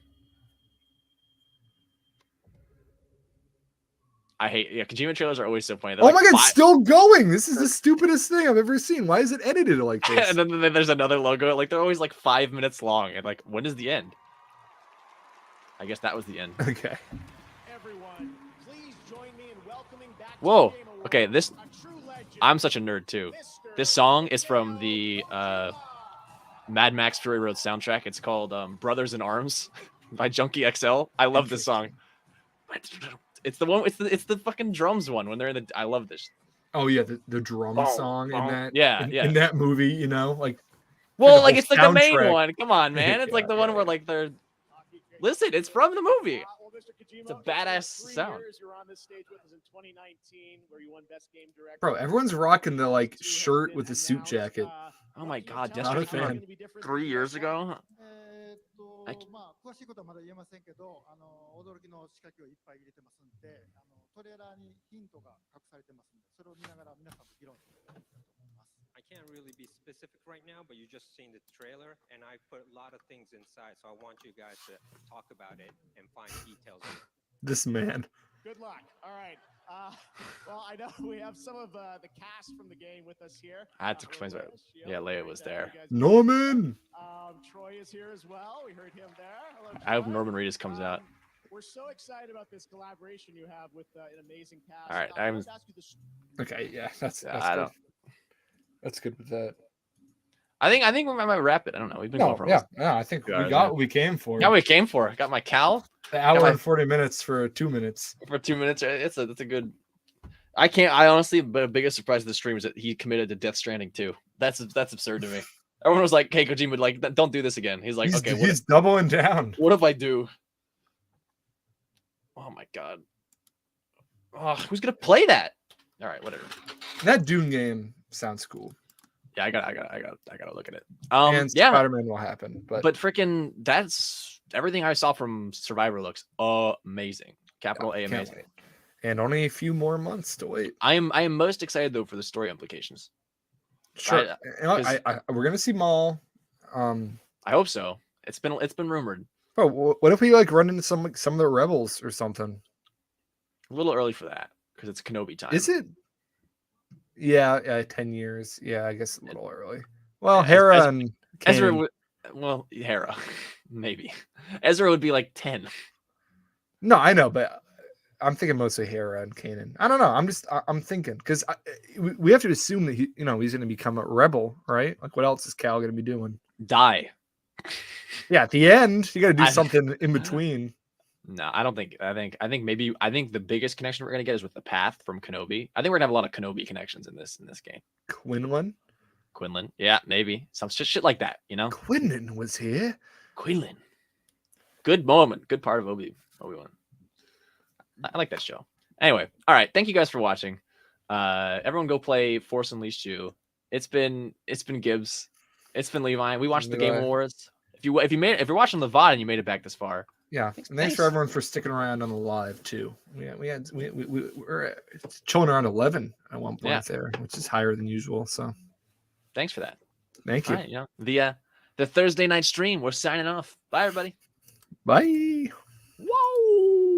I hate, Kojima trailers are always so funny. They're oh my god, it's still going. This is the stupidest thing I've ever seen. Why is it edited like this? And then there's another logo. Like they're always like 5 minutes long. And like, when is the end? I guess that was the end. Okay. Everyone, please join me in welcoming back Whoa. Okay, this. I'm such a nerd too. This song is from the Mad Max Fury Road soundtrack. It's called "Brothers in Arms" by Junkie XL. I love this song. It's the one. It's the fucking drums one when they're in the. I love this. Oh yeah, the drum song in that. Yeah, in that movie, you know, like. Well, like it's like the main one. Come on, man. It's like the one where like they're. Listen, it's from the movie. It's a badass sound. You're on this stage with us in 2019, where you won Best Game Director. Bro, everyone's rocking the like shirt with the suit jacket. Oh my god, Not a Destiny fan. 3 years ago. まあ詳しいことはまだ言えませんけど、驚きの仕掛けをいっぱい入れてますんで、トレーラーにヒントが隠されてますんで、それを見ながら皆さんと議論していただきたいと思います。I can't really be specific right now, but you just seen the trailer, and I put a lot of things inside, so I want you guys to talk about it and find details. This man. Good luck. All right. Well, I know we have some of the cast from the game with us here. I had to explain that. Yeah, Leia was there. Norman. Troy is here as well. We heard him there. Hello, I hope Norman Reedus comes out. We're so excited about this collaboration you have with an amazing cast. All right, Okay, yeah, that's I good. don't. That's good with that. I think we might wrap it. I don't know. We've been going for I think we got what we came for. Yeah, we came for. Got my cow. The hour and 40 minutes for 2 minutes. For 2 minutes, it's a good. I honestly, but the biggest surprise of the stream is that he committed to Death Stranding too. That's absurd to me. Everyone was like, "Hey, Kojima, like, don't do this again." He's like, "Okay, he's doubling down. What if I do?" Oh my god. Oh, who's gonna play that? All right, whatever. That Dune game sounds cool. Yeah, I gotta look at it. And yeah, Spider-Man will happen, but freaking that's everything I saw from Survivor looks amazing. Capital A, amazing. Wait. And only a few more months to wait. I am most excited though for the story implications. Sure, we're gonna see Maul. I hope so. It's been rumored. Bro, what if we like run into some of the rebels or something? A little early for that because it's Kenobi time. Is it? Yeah, 10 years. Yeah, I guess a little early. Well, Hera and Ezra Kanan. Well, Hera, maybe. Ezra would be like 10. No, I know, but I'm thinking mostly Hera and Kanan. I don't know. I'm thinking because we have to assume that he's going to become a rebel, right? Like, what else is Cal going to be doing? Die. Yeah, at the end, you got to do something in between. No, I don't think. I think the biggest connection we're gonna get is with the path from Kenobi. I think we're gonna have a lot of Kenobi connections in this game. Quinlan, yeah, maybe some shit like that. Quinlan was here. Quinlan, good moment, good part of Obi-Wan. I like that show. Anyway, all right. Thank you guys for watching. Everyone go play Force Unleashed 2. It's been Gibbs. It's been Levi. We watched the Game Awards. If you're watching the VOD and you made it back this far. Yeah, thanks for everyone for sticking around on the live too. We were chilling around 11 at one point there, which is higher than usual. So, thanks for that. Thank you. All right, the Thursday night stream. We're signing off. Bye, everybody. Bye.